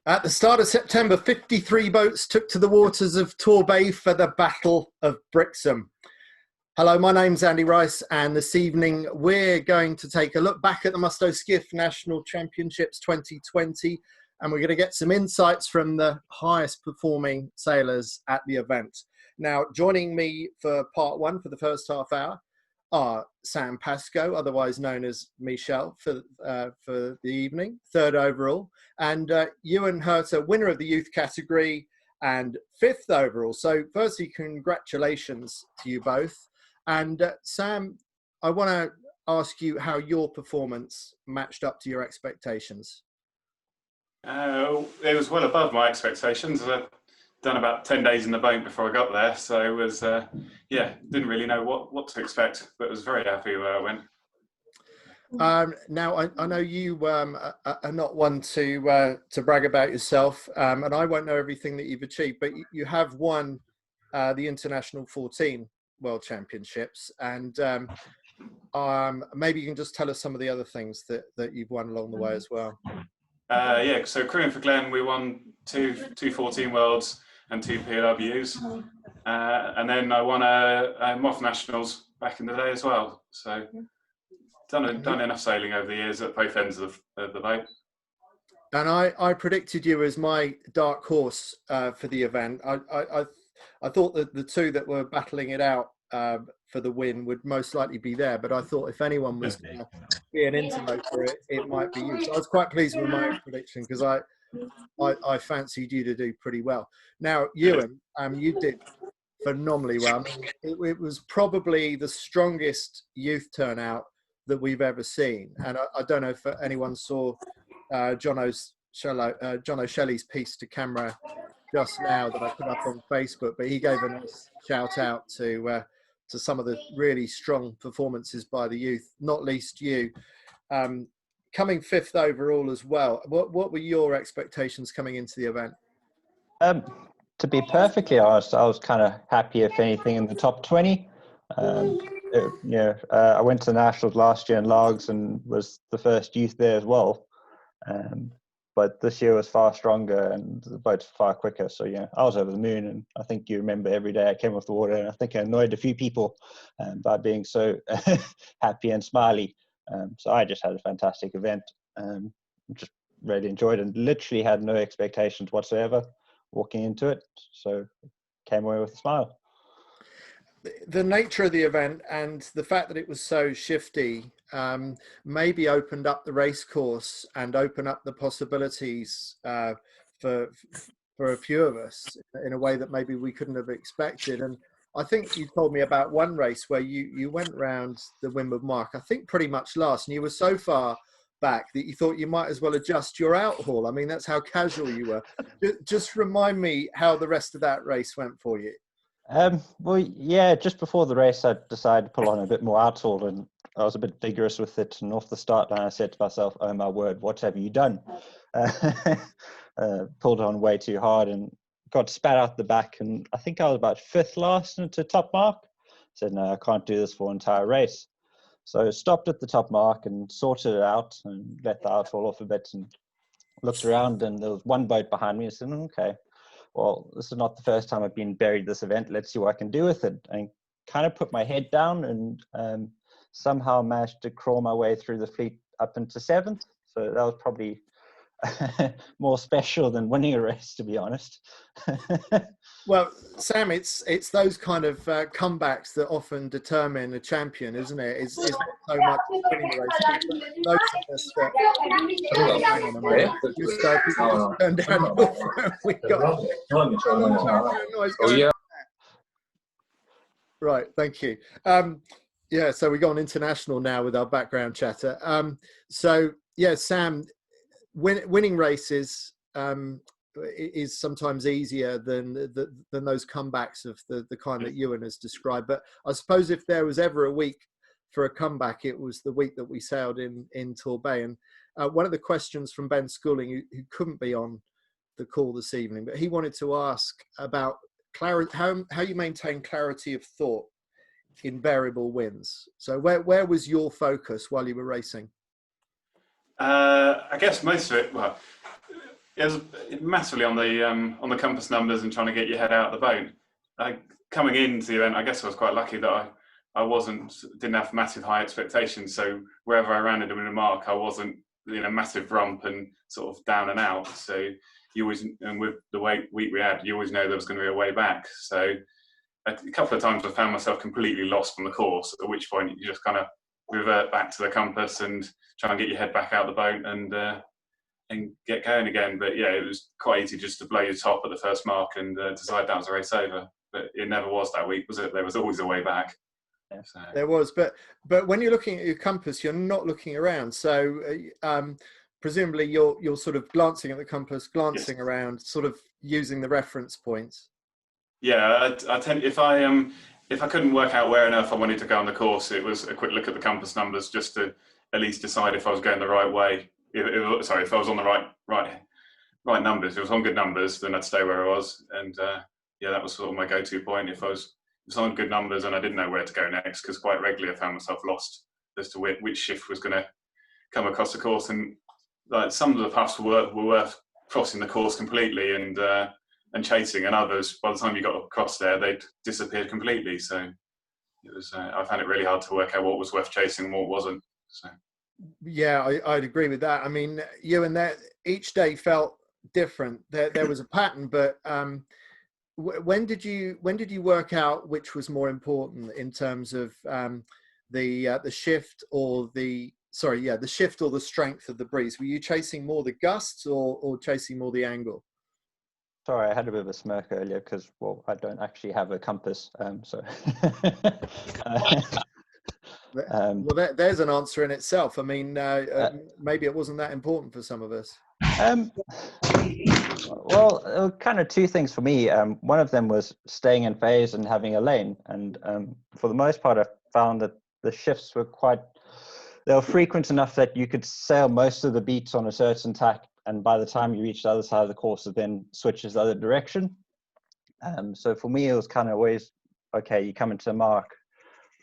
At the start of September, 53 boats took to the waters of Torbay for the Battle of Brixham. Hello, my name's Andy Rice, and this evening we're going to take a look back at the Musto Skiff National Championships 2020, and we're going to get some insights from the highest performing sailors at the event. Now, joining me for part one for the first half hour are Sam Pascoe, otherwise known as Michelle, for the evening, third overall, and Euan Hurter, winner of the youth category and fifth overall. So firstly, congratulations to you both. And Sam, I want to ask you how your performance matched up to your expectations. It was well above my expectations. I'd done about 10 days in the boat before I got there, so it was, didn't really know what to expect, but was very happy where I went. Now, I know you are not one to brag about yourself, and I won't know everything that you've achieved, but you have won the International 14 World Championships, and maybe you can just tell us some of the other things that you've won along the way as well. So crewing for Glenn, we won two 14 Worlds and 2 PLWs, and then I won a Moth Nationals back in the day as well. So done enough sailing over the years at both ends of the boat. And I predicted you as my dark horse for the event. I thought that the two that were battling it out for the win would most likely be there, but I thought if anyone was going to be an interloper, it might be you. So I was quite pleased with my prediction because I fancied you to do pretty well. Now, Euan, you did phenomenally well. I mean, it was probably the strongest youth turnout that we've ever seen. And I don't know if anyone saw John O'Shelley's piece to camera just now that I put up on Facebook, but he gave a nice shout out to some of the really strong performances by the youth, not least you. Coming fifth overall as well, what were your expectations coming into the event? To be perfectly honest, I was kind of happy, if anything, in the top 20. I went to the Nationals last year in Logs and was the first youth there as well. But this year was far stronger and the boat's far quicker. So, yeah, I was over the moon. And I think you remember every day I came off the water, and I think I annoyed a few people by being so happy and smiley. So I just had a fantastic event. Just really enjoyed it and literally had no expectations whatsoever walking into it. So came away with a smile. The nature of the event and the fact that it was so shifty maybe opened up the race course and opened up the possibilities for a few of us in a way that maybe we couldn't have expected. And I think you told me about one race where you went round the Windward Mark, I think pretty much last, and you were so far back that you thought you might as well adjust your outhaul. I mean, that's how casual you were. Just remind me how the rest of that race went for you. Just before the race, I decided to pull on a bit more outhaul, and I was a bit vigorous with it. And off the start line, I said to myself, "Oh my word, what have you done?" Pulled on way too hard and got spat out the back. And I think I was about fifth last into top mark. I said, "No, I can't do this for an entire race." So I stopped at the top mark and sorted it out and let the outhaul off a bit and looked around, and there was one boat behind me. I said, "Okay, well, this is not the first time I've been buried this event. Let's see what I can do with it." And kind of put my head down and somehow managed to crawl my way through the fleet up into seventh. So that was probably more special than winning a race, to be honest. Well, Sam, it's those kind of comebacks that often determine a champion, isn't it? It's not so much winning the race. Those of us that hang on a moment. Just people turn down your phone. We got noise going on. Right, thank you. So we go on international now with our background chatter. Sam, winning races is sometimes easier than those comebacks of the kind that Euan has described. But I suppose if there was ever a week for a comeback, it was the week that we sailed in Torbay. And one of the questions from Ben Schooling, who couldn't be on the call this evening, but he wanted to ask about clarity, how you maintain clarity of thought in variable winds. So where was your focus while you were racing? I guess most of it, well, it was massively on the compass numbers and trying to get your head out of the boat. Coming into the event, I guess I was quite lucky that I didn't have massive high expectations. So wherever I ran into a mark, I wasn't in a massive rump and sort of down and out. So you always, and with the week we had, you always know there was going to be a way back. So a couple of times I found myself completely lost on the course, at which point you just kind of revert back to the compass and try and get your head back out the boat and get going again. But yeah, it was quite easy just to blow your top at the first mark and decide that was a race over. But it never was that week, was it? There was always a way back. Yeah. So. There was, but when you're looking at your compass, you're not looking around. So presumably you're sort of glancing at the compass, glancing yes. around, sort of using the reference points. Yeah, I tend, if I couldn't work out where on earth I wanted to go on the course, it was a quick look at the compass numbers just to at least decide if I was going the right way. If I was on the right numbers, if it was on good numbers, then I'd stay where I was. And yeah, that was sort of my go-to point. If I was on good numbers and I didn't know where to go next, because quite regularly I found myself lost as to which shift was going to come across the course. And like some of the puffs were worth crossing the course completely and chasing, and others, by the time you got across there, they'd disappeared completely. So it was, I found it really hard to work out what was worth chasing and what wasn't. So. Yeah, I'd agree with that. I mean, Euan, that each day felt different. There was a pattern, but when did you work out which was more important in terms of the shift or the shift or the strength of the breeze? Were you chasing more the gusts or chasing more the angle? Sorry, I had a bit of a smirk earlier because, well, I don't actually have a compass, so. Well, there's an answer in itself. I mean, maybe it wasn't that important for some of us. Well, kind of two things for me. One of them was staying in phase and having a lane. And for the most part, I found that the shifts were they were frequent enough that you could sail most of the beats on a certain tack. And by the time you reach the other side of the course, it then switches the other direction. So for me, it was kind of always, okay, you come into a mark,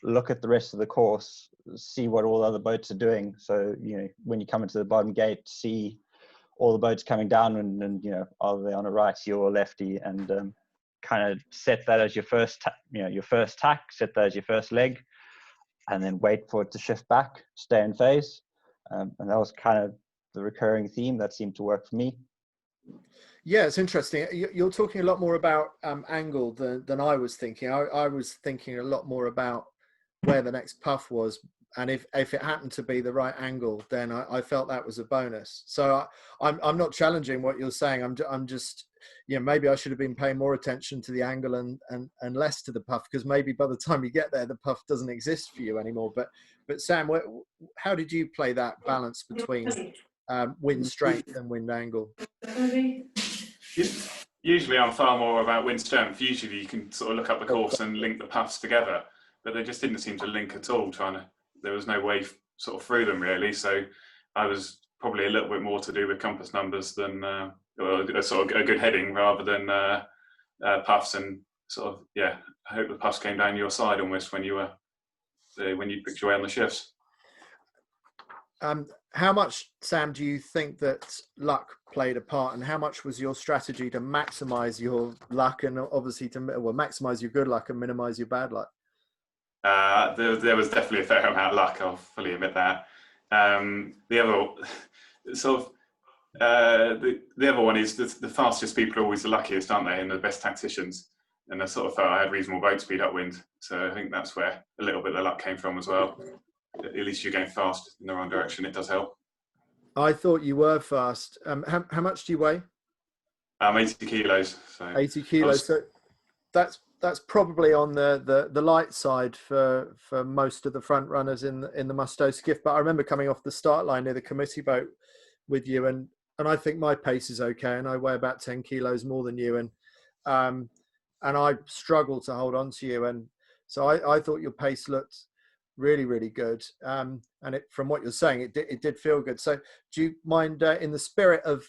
look at the rest of the course, see what all the other boats are doing. So, you know, when you come into the bottom gate, see all the boats coming down and you know, are they on a righty or a lefty, and kind of set that as your first tack, set that as your first leg, and then wait for it to shift back, stay in phase. And that was kind of the recurring theme that seemed to work for me. Yeah, it's interesting. You're talking a lot more about angle than I was thinking. I was thinking a lot more about where the next puff was, and if it happened to be the right angle, then I felt that was a bonus. So I'm not challenging what you're saying. I'm just, you know, maybe I should have been paying more attention to the angle and less to the puff, because maybe by the time you get there, the puff doesn't exist for you anymore. But Sam, how did you play that balance between wind strength and wind angle? Usually I'm far more about wind strength. Usually you can sort of look up the course and link the puffs together, but they just didn't seem to link at all. There was no way sort of through them really. So I was probably a little bit more to do with compass numbers than sort of a good heading rather than puffs, and sort of, yeah, I hope the puffs came down your side almost when you picked your way on the shifts. How much, Sam, do you think that luck played a part, and how much was your strategy to maximize your luck and obviously maximize your good luck and minimize your bad luck? There was definitely a fair amount of luck, I'll fully admit that. The other one is the fastest people are always the luckiest, aren't they, and the best tacticians. And I sort of felt I had reasonable boat speed upwind, so I think that's where a little bit of the luck came from as well. At least you're going fast in the wrong direction, it does help. I thought you were fast. How much do you weigh? 80 kilos. So 80 kilos. So that's probably on the light side for most of the front runners in the Musto Skiff. But I remember coming off the start line near the committee boat with you, and I think my pace is okay, and I weigh about 10 kilos more than you, and I struggled to hold on to you, and so I thought your pace looked really, really good. And from what you're saying, it did feel good. So do you mind, in the spirit of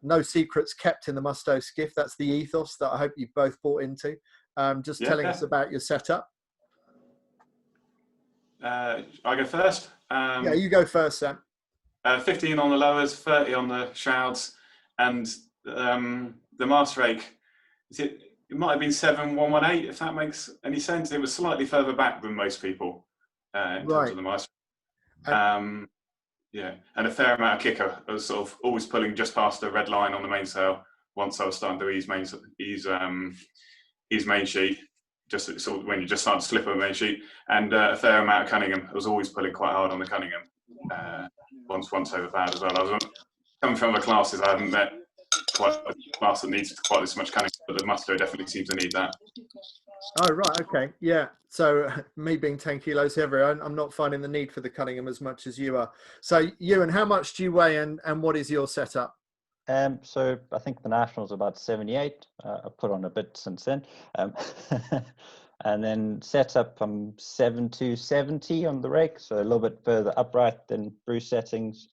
no secrets kept in the Musto Skiff, that's the ethos that I hope you both bought into, just telling us about your setup? I go first? Yeah, you go first, Sam. 15 on the lowers, 30 on the shrouds, and the mast rake, it might have been 7,118, if that makes any sense. It was slightly further back than most people in terms of the mast. Yeah, and a fair amount of kicker. I was sort of always pulling just past the red line on the mainsail once I was starting to ease main sheet, just sort of when you just start to slip on the main sheet, and a fair amount of Cunningham. I was always pulling quite hard on the Cunningham. Once over bad as well. I was coming from other classes. I haven't met quite a class that needs quite this much Cunningham, but the Musto definitely seems to need that. Oh, right. Okay. Yeah. So me being 10 kilos heavier, I'm not finding the need for the Cunningham as much as you are. So Euan, how much do you weigh and what is your setup? So I think the Nationals are about 78. I put on a bit since then. And then setup, I'm 7-70 on the rake, so a little bit further upright than Bruce settings.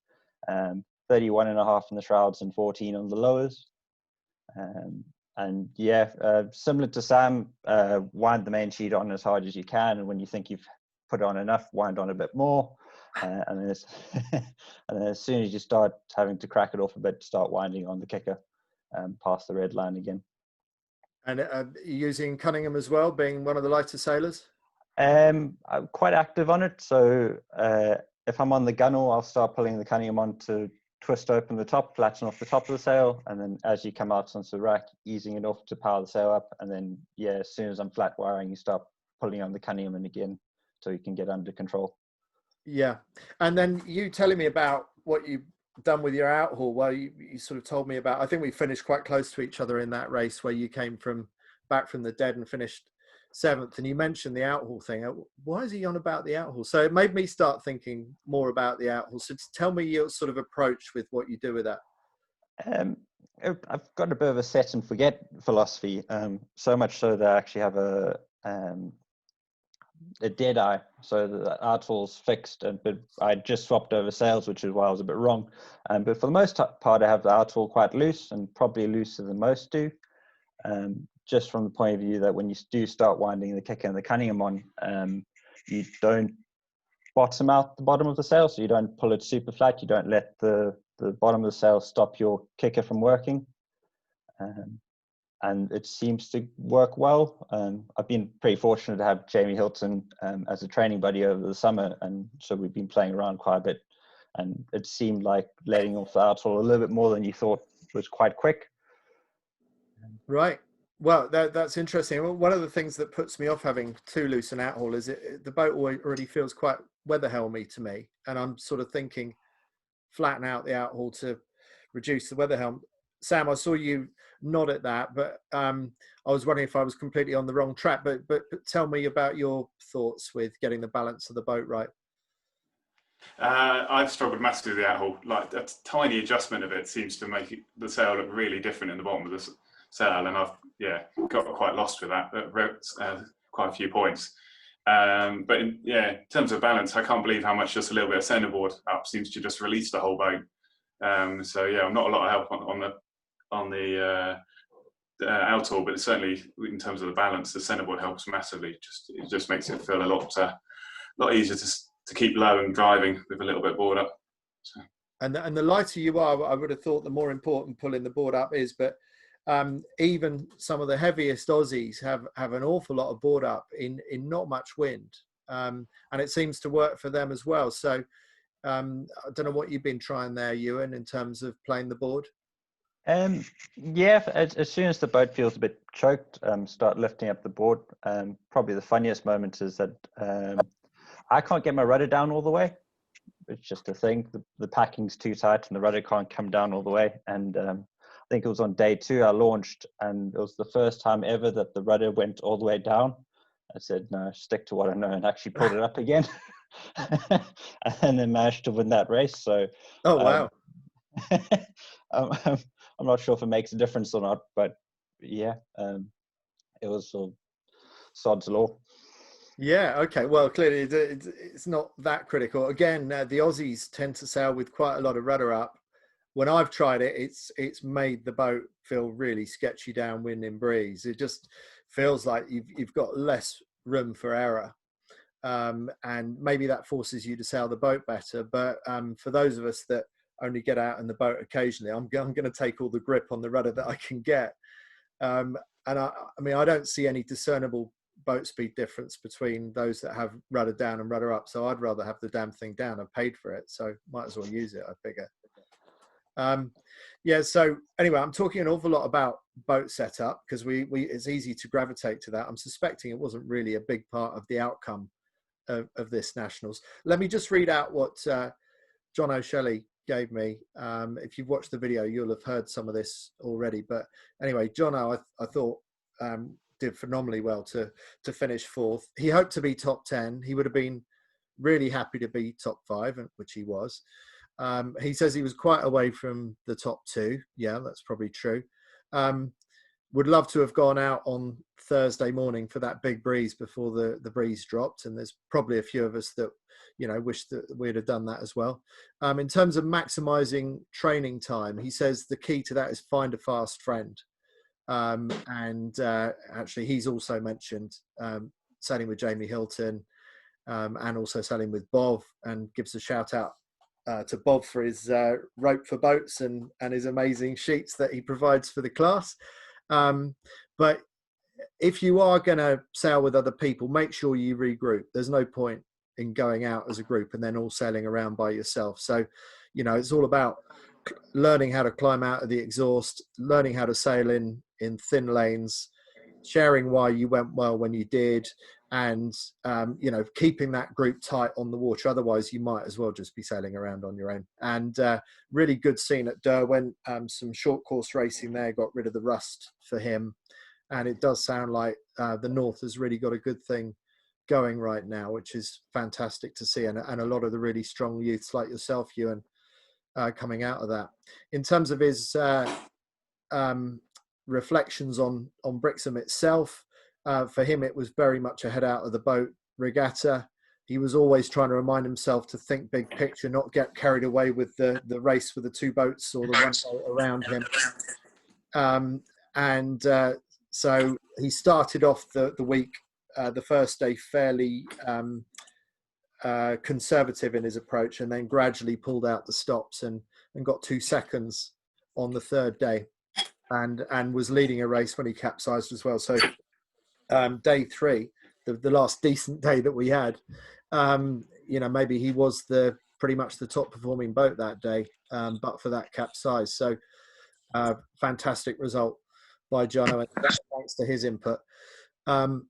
31.5 in the shrouds and 14 on the lowers. And yeah, similar to Sam, wind the main sheet on as hard as you can, and when you think you've put on enough, wind on a bit more. And then as soon as you start having to crack it off a bit, start winding on the kicker past the red line again. And using Cunningham as well, being one of the lighter sailors? I'm quite active on it. So if I'm on the gunnel, I'll start pulling the Cunningham on to twist open the top, flatten off the top of the sail. And then as you come out onto the rack, easing it off to power the sail up. And then, yeah, as soon as I'm flat wiring, you start pulling on the Cunningham in again so you can get under control. Yeah. And then you telling me about what you've done with your outhaul. Well, you sort of told me about, I think we finished quite close to each other in that race where you came back from the dead and finished 7th, and you mentioned the outhaul thing. Why is he on about the outhaul? So it made me start thinking more about the outhaul. So tell me your sort of approach with what you do with that. I've got a bit of a set and forget philosophy, so much so that I actually have a dead eye, so the outhaul's fixed, but I just swapped over sails, which is why I was a bit wrong. But for the most part, I have the outhaul quite loose, and probably looser than most do. Just from the point of view that when you do start winding the kicker and the Cunningham on, you don't bottom out the bottom of the sail, so you don't pull it super flat. You don't let the bottom of the sail stop your kicker from working. And it seems to work well. I've been pretty fortunate to have Jamie Hilton as a training buddy over the summer, and so we've been playing around quite a bit. And it seemed like letting off the outhaul a little bit more than you thought was quite quick. Right. Well, that's interesting. One of the things that puts me off having too loose an outhaul is the boat already feels quite weather helmy to me, and I'm sort of thinking flatten out the outhaul to reduce the weather helm. Sam, I saw you nod at that, but I was wondering if I was completely on the wrong track. But tell me about your thoughts with getting the balance of the boat right. I've struggled massively with the outhaul. Like a tiny adjustment of it seems to make the sail look really different in the bottom of the sail, and I've got quite lost with that at quite a few points. But in terms of balance, I can't believe how much just a little bit of centerboard up seems to just release the whole boat. So yeah, I'm not a lot of help on the outhaul, but certainly in terms of the balance, the centerboard helps massively. It just makes it feel a lot easier to keep low and driving with a little bit of board up. So. And the lighter you are, I would have thought the more important pulling the board up is. But even some of the heaviest Aussies have an awful lot of board up in not much wind, and it seems to work for them as well. So I don't know what you've been trying there, Euan, in terms of playing the board. Yeah, as soon as the boat feels a bit choked, start lifting up the board. Probably the funniest moment is that I can't get my rudder down all the way. It's just a thing. The packing's too tight and the rudder can't come down all the way. And I think it was on day 2 I launched, and it was the first time ever that the rudder went all the way down. I said, no, stick to what I know, and actually pulled it up again. And then managed to win that race. So, oh, wow. I'm not sure if it makes a difference or not, but yeah, it was sort of sod's law. Yeah, okay. Well, clearly it's not that critical. Again, the Aussies tend to sail with quite a lot of rudder up. When I've tried it, it's made the boat feel really sketchy downwind in breeze. It just feels like you've got less room for error. and maybe that forces you to sail the boat better. But for those of us that only get out in the boat occasionally, I'm going to take all the grip on the rudder that I can get. And I mean, I don't see any discernible boat speed difference between those that have rudder down and rudder up. So I'd rather have the damn thing down. I paid for it, so might as well use it, I figure. Yeah, so anyway, I'm talking an awful lot about boat setup because it's easy to gravitate to that. I'm suspecting it wasn't really a big part of the outcome of this Nationals. Let me just read out what John O'Shelley gave me. If you've watched the video, you'll have heard some of this already. But anyway, John, I thought did phenomenally well to finish fourth. He hoped to be top 10. He would have been really happy to be top 5, which he was. He says he was quite away from the top 2. Yeah, that's probably true. Would love to have gone out on Thursday morning for that big breeze before the breeze dropped. And there's probably a few of us that, you know, wish that we'd have done that as well. In terms of maximizing training time, he says the key to that is find a fast friend. Actually, he's also mentioned sailing with Jamie Hilton and also sailing with Bob, and gives a shout out to Bob for his rope for boats and his amazing sheets that he provides for the class. But if you are going to sail with other people, make sure you regroup. There's no point in going out as a group and then all sailing around by yourself. So, you know, it's all about learning how to climb out of the exhaust, learning how to sail in thin lanes, sharing why you went well when you did, and you know, keeping that group tight on the water. Otherwise you might as well just be sailing around on your own. And really good scene at Derwent. Some short course racing there got rid of the rust for him, and it does sound like the North has really got a good thing going right now, which is fantastic to see, and a lot of the really strong youths like yourself, Euan, coming out of that. In terms of his reflections on Brixham itself, for him it was very much a head out of the boat regatta. He was always trying to remind himself to think big picture, not get carried away with the race with the 2 boats or the 1 boat around him. So he started off the week, the first day, fairly conservative in his approach, and then gradually pulled out the stops and got 2 seconds on the 3rd day, and was leading a race when he capsized as well. So day 3, the last decent day that we had, you know, maybe he was pretty much the top performing boat that day, but for that capsize. So fantastic result by Jono, and thanks to his input. And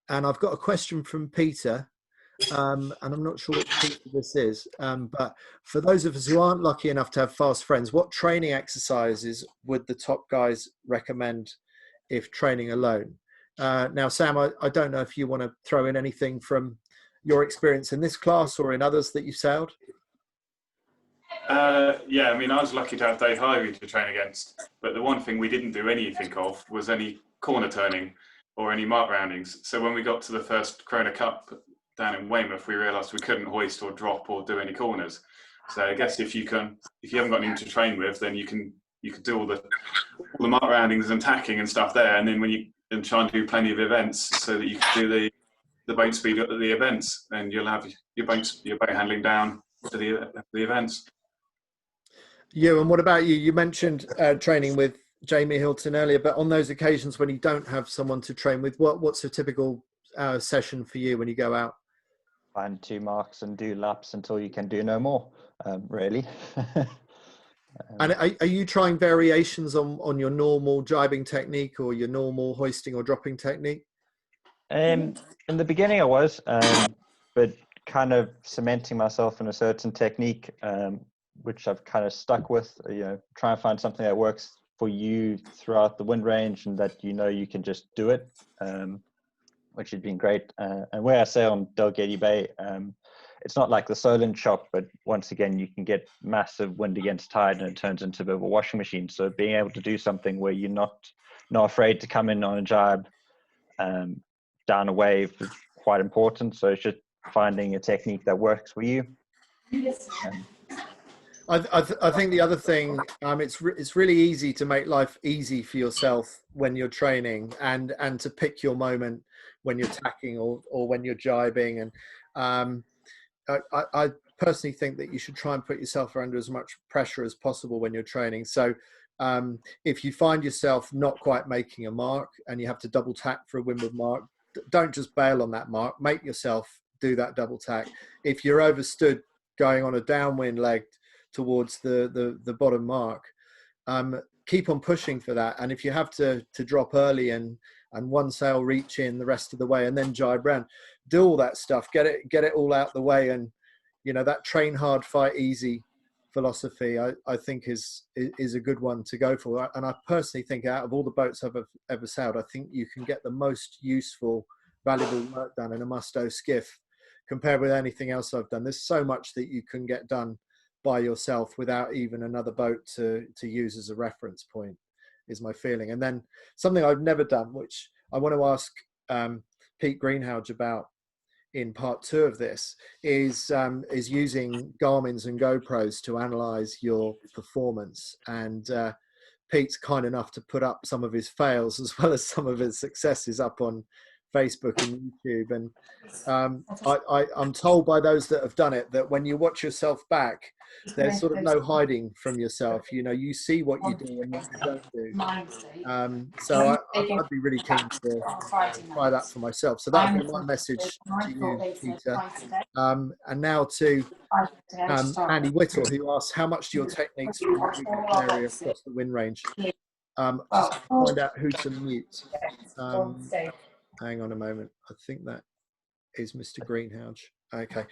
I've got a question from Peter, and I'm not sure what Peter this is, but for those of us who aren't lucky enough to have fast friends, what training exercises would the top guys recommend if training alone? Now, Sam, I don't know if you want to throw in anything from your experience in this class or in others that you've sailed. Yeah, I mean, I was lucky to have Dave Hyvey to train against, but the one thing we didn't do anything of was any corner turning or any mark roundings. So when we got to the first Corona Cup down in Weymouth, we realised we couldn't hoist or drop or do any corners. So I guess if you haven't got anyone to train with, then you can do all the mark roundings and tacking and stuff there, and then and try and do plenty of events so that you can do the boat speed at the events, and you'll have your boat handling down to the events. Yeah, and what about you? You mentioned training with Jamie Hilton earlier, but on those occasions when you don't have someone to train with, what's a typical session for you when you go out? Find 2 marks and do laps until you can do no more, really. And are you trying variations on your normal jibing technique or your normal hoisting or dropping technique? In the beginning I was, but kind of cementing myself in a certain technique, which I've kind of stuck with, you know, try and find something that works for you throughout the wind range and that, you know, you can just do it, which has been great. And where I sail on Dalgety Bay, it's not like the Solent shop, but once again, you can get massive wind against tide and it turns into a bit of a washing machine. So being able to do something where you're not afraid to come in on a jibe down a wave is quite important. So it's just finding a technique that works for you. I think the other thing, it's really easy to make life easy for yourself when you're training and to pick your moment when you're tacking or when you're jibing. And I personally think that you should try and put yourself under as much pressure as possible when you're training. So if you find yourself not quite making a mark and you have to double tack for a windward mark, don't just bail on that mark. Make yourself do that double tack. If you're overstood going on a downwind leg towards the bottom mark, keep on pushing for that. And if you have to drop early and one sail reach in the rest of the way and then jibe round, do all that stuff, get it all out the way. And you know, that train hard, fight easy philosophy, I think is a good one to go for. And I personally think out of all the boats I've ever sailed, I think you can get the most useful, valuable work done in a Musto skiff compared with anything else I've done. There's so much that you can get done by yourself without even another boat to use as a reference point, is my feeling. And then something I've never done, which I want to ask Pete Greenhalgh about in part 2 of this, is using Garmin's and GoPros to analyze your performance. And Pete's kind enough to put up some of his fails as well as some of his successes up on Facebook and YouTube. And I'm told by those that have done it that when you watch yourself back, there's sort of no hiding from yourself. You know, you see what you do and what you don't do. So I'd be really keen to try that for myself. So that would be my message to you, Peter. And now to Andy Whittle, who asks, how much do your techniques vary across the wind range? Just find out who to mute. Hang on a moment. I think that is Mr. Greenhalgh. Okay.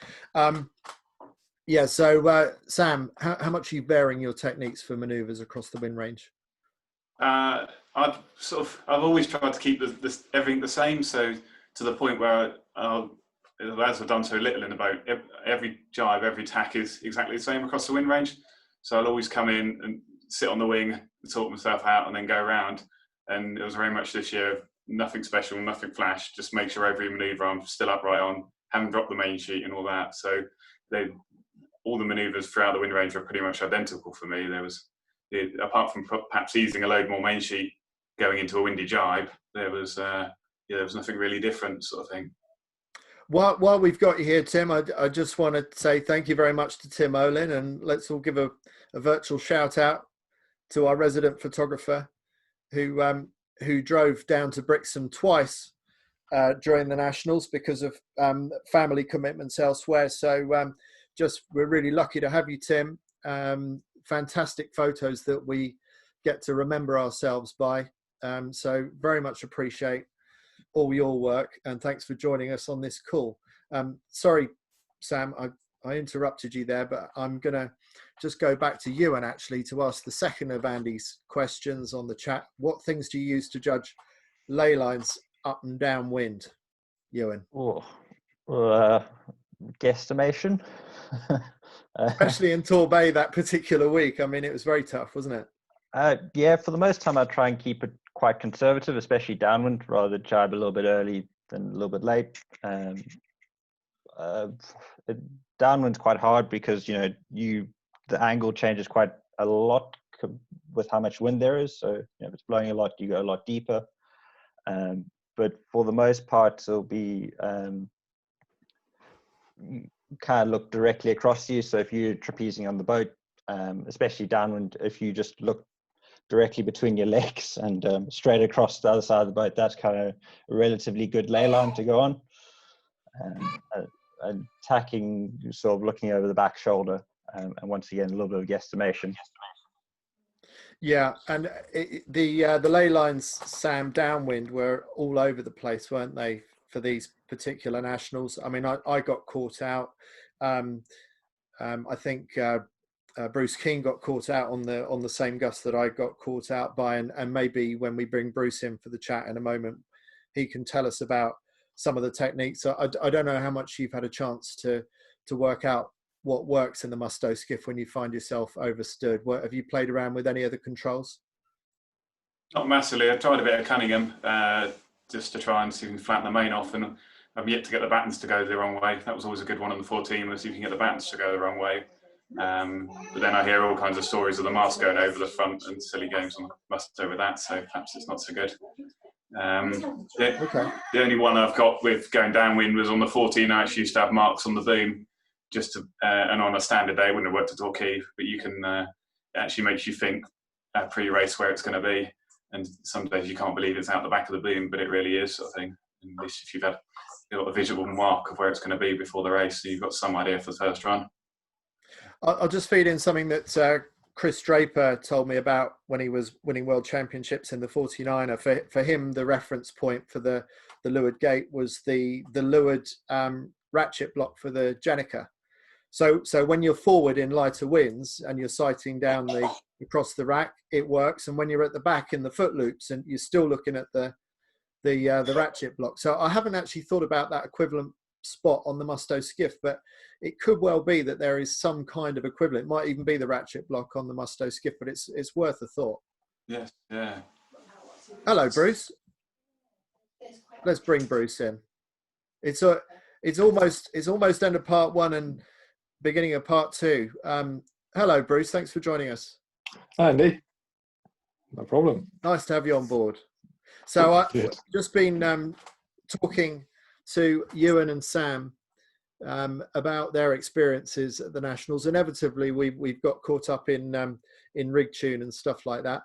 Yeah, so Sam, how much are you varying your techniques for manoeuvres across the wind range? I've always tried to keep everything the same, so to the point where as I've done so little in the boat, every jibe, every tack is exactly the same across the wind range. So I'll always come in and sit on the wing, sort myself out, and then go around. And it was very much this year, nothing special, nothing flash, just make sure every manoeuvre I'm still upright on, haven't dropped the main sheet and all that. So all the manoeuvres throughout the wind range were pretty much identical for me. There was, apart from perhaps easing a load more main sheet going into a windy jibe, there was nothing really different, sort of thing. While we've got you here, Tim, I just want to say thank you very much to Tim Olin, and let's all give a virtual shout out to our resident photographer who drove down to Brixham twice during the Nationals because of family commitments elsewhere. So we're really lucky to have you, Tim. Fantastic photos that we get to remember ourselves by. So very much appreciate all your work, and thanks for joining us on this call. Sorry, Sam, I interrupted you there, but I'm going to just go back to Euan actually to ask the second of Andy's questions on the chat. What things do you use to judge ley lines up and down wind, Euan? Guesstimation. Especially in Torbay that particular week. I mean, it was very tough, wasn't it? Yeah, for the most time, I try and keep it quite conservative, especially downwind, rather than jibe a little bit early than a little bit late. Downwind's quite hard because, you know, the angle changes quite a lot with how much wind there is. So, you know, if it's blowing a lot, you go a lot deeper. But for the most part, it'll be you kind of look directly across you. So if you're trapezing on the boat, especially downwind, if you just look directly between your legs and straight across the other side of the boat, that's kind of a relatively good ley line to go on. And tacking, sort of looking over the back shoulder, and once again, a little bit of guesstimation. Yeah, and the ley lines, Sam, downwind were all over the place, weren't they, for these particular Nationals? I mean, I got caught out. I think Bruce King got caught out on the same gust that I got caught out by, and maybe when we bring Bruce in for the chat in a moment, he can tell us about some of the techniques. So I don't know how much you've had a chance to work out what works in the Musto skiff when you find yourself overstood. Have you played around with any of the controls? Not massively. I tried a bit of Cunningham just to try and see if we can flatten the main off, and I've yet to get the battens to go the wrong way. That was always a good one on the 14, was see if you can get the battens to go the wrong way. But then I hear all kinds of stories of the mast going over the front and silly games on Musto with that, so perhaps it's not so good. The only one I've got with going downwind was on the 14. I actually used to have marks on the boom, just to, and on a standard day, wouldn't have worked at Torquay, but you can, it actually makes you think pre-race where it's going to be. And some days you can't believe it's out the back of the boom, but it really is, sort of thing. And at least if you've got a visual mark of where it's going to be before the race, so you've got some idea for the first run. I'll just feed in something that Chris Draper told me about when he was winning world championships in the 49er. For him, the reference point for the leeward gate was the leeward ratchet block for the Jenica. So when you're forward in lighter winds and you're sighting down across the rack, it works. And when you're at the back in the foot loops and you're still looking at the ratchet block. So I haven't actually thought about that equivalent spot on the Musto Skiff, but it could well be that there is some kind of equivalent. It might even be the ratchet block on the Musto Skiff, but it's worth a thought. Yes, yeah. Hello, Bruce. Let's bring Bruce in. It's almost end of part one and beginning of part two. Hello, Bruce. Thanks for joining us. Hi, Andy. No problem. Nice to have you on board. So I've just been talking to Euan and Sam about their experiences at the Nationals. Inevitably, we've got caught up in rig tune and stuff like that.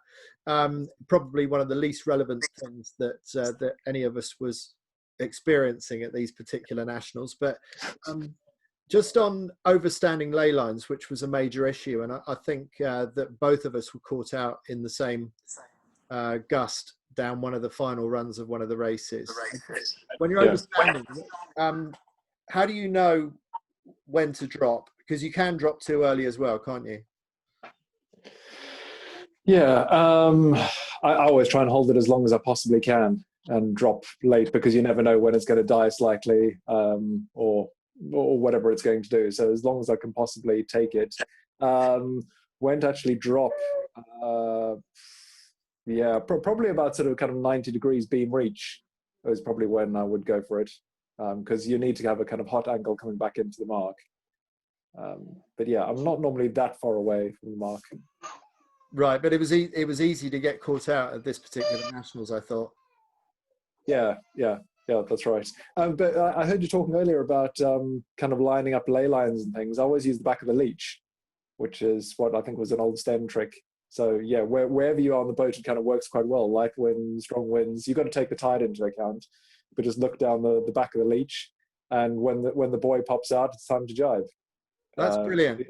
Probably one of the least relevant things that any of us was experiencing at these particular Nationals. But just on overstanding ley lines, which was a major issue, and I think that both of us were caught out in the same gust down one of the final runs of one of the races. When you're overstanding, how do you know when to drop? Because you can drop too early as well, can't you? Yeah, I always try and hold it as long as I possibly can and drop late, because you never know when it's going to die slightly or whatever it's going to do. So as long as I can possibly take it. When to actually drop, probably about sort of kind of 90 degrees beam reach is probably when I would go for it, because you need to have a kind of hot angle coming back into the mark. But yeah, I'm not normally that far away from the mark. Right, but it was easy to get caught out at this particular Nationals, I thought. Yeah, that's right. But I heard you talking earlier about kind of lining up ley lines and things. I always use the back of the leech, which is what I think was an old stem trick. So yeah, wherever you are on the boat, it kind of works quite well. Light winds, strong winds. You've got to take the tide into account, but just look down the back of the leech, and when the buoy pops out, it's time to jibe. That's brilliant.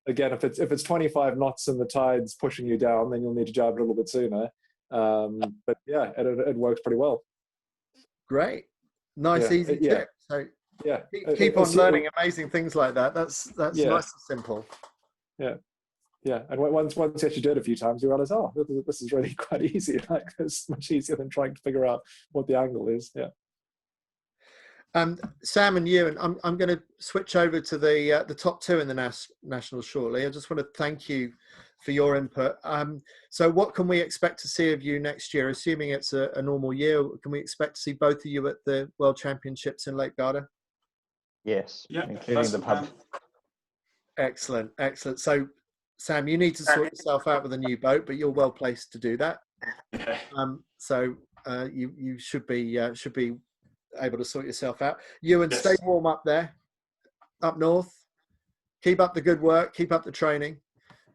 Again, if it's 25 knots and the tide's pushing you down, then you'll need to jibe a little bit sooner. But yeah, it works pretty well. Great, nice, easy tip. So yeah, keep on learning amazing things like that. That's nice and simple. Yeah, and once you actually do it a few times, you realize, oh, this is really quite easy. Like, it's much easier than trying to figure out what the angle is. Yeah. Sam and Euan, I'm going to switch over to the top two in the Nationals shortly. I just want to thank you for your input. So what can we expect to see of you next year, assuming it's a normal year? Can we expect to see both of you at the World Championships in Lake Garda? Yes, yeah, including the pub. Excellent. So Sam, you need to sort yourself out with a new boat, but you're well placed to do that. So you should be able to sort yourself out. Euan, stay warm up there, up north. Keep up the good work. Keep up the training.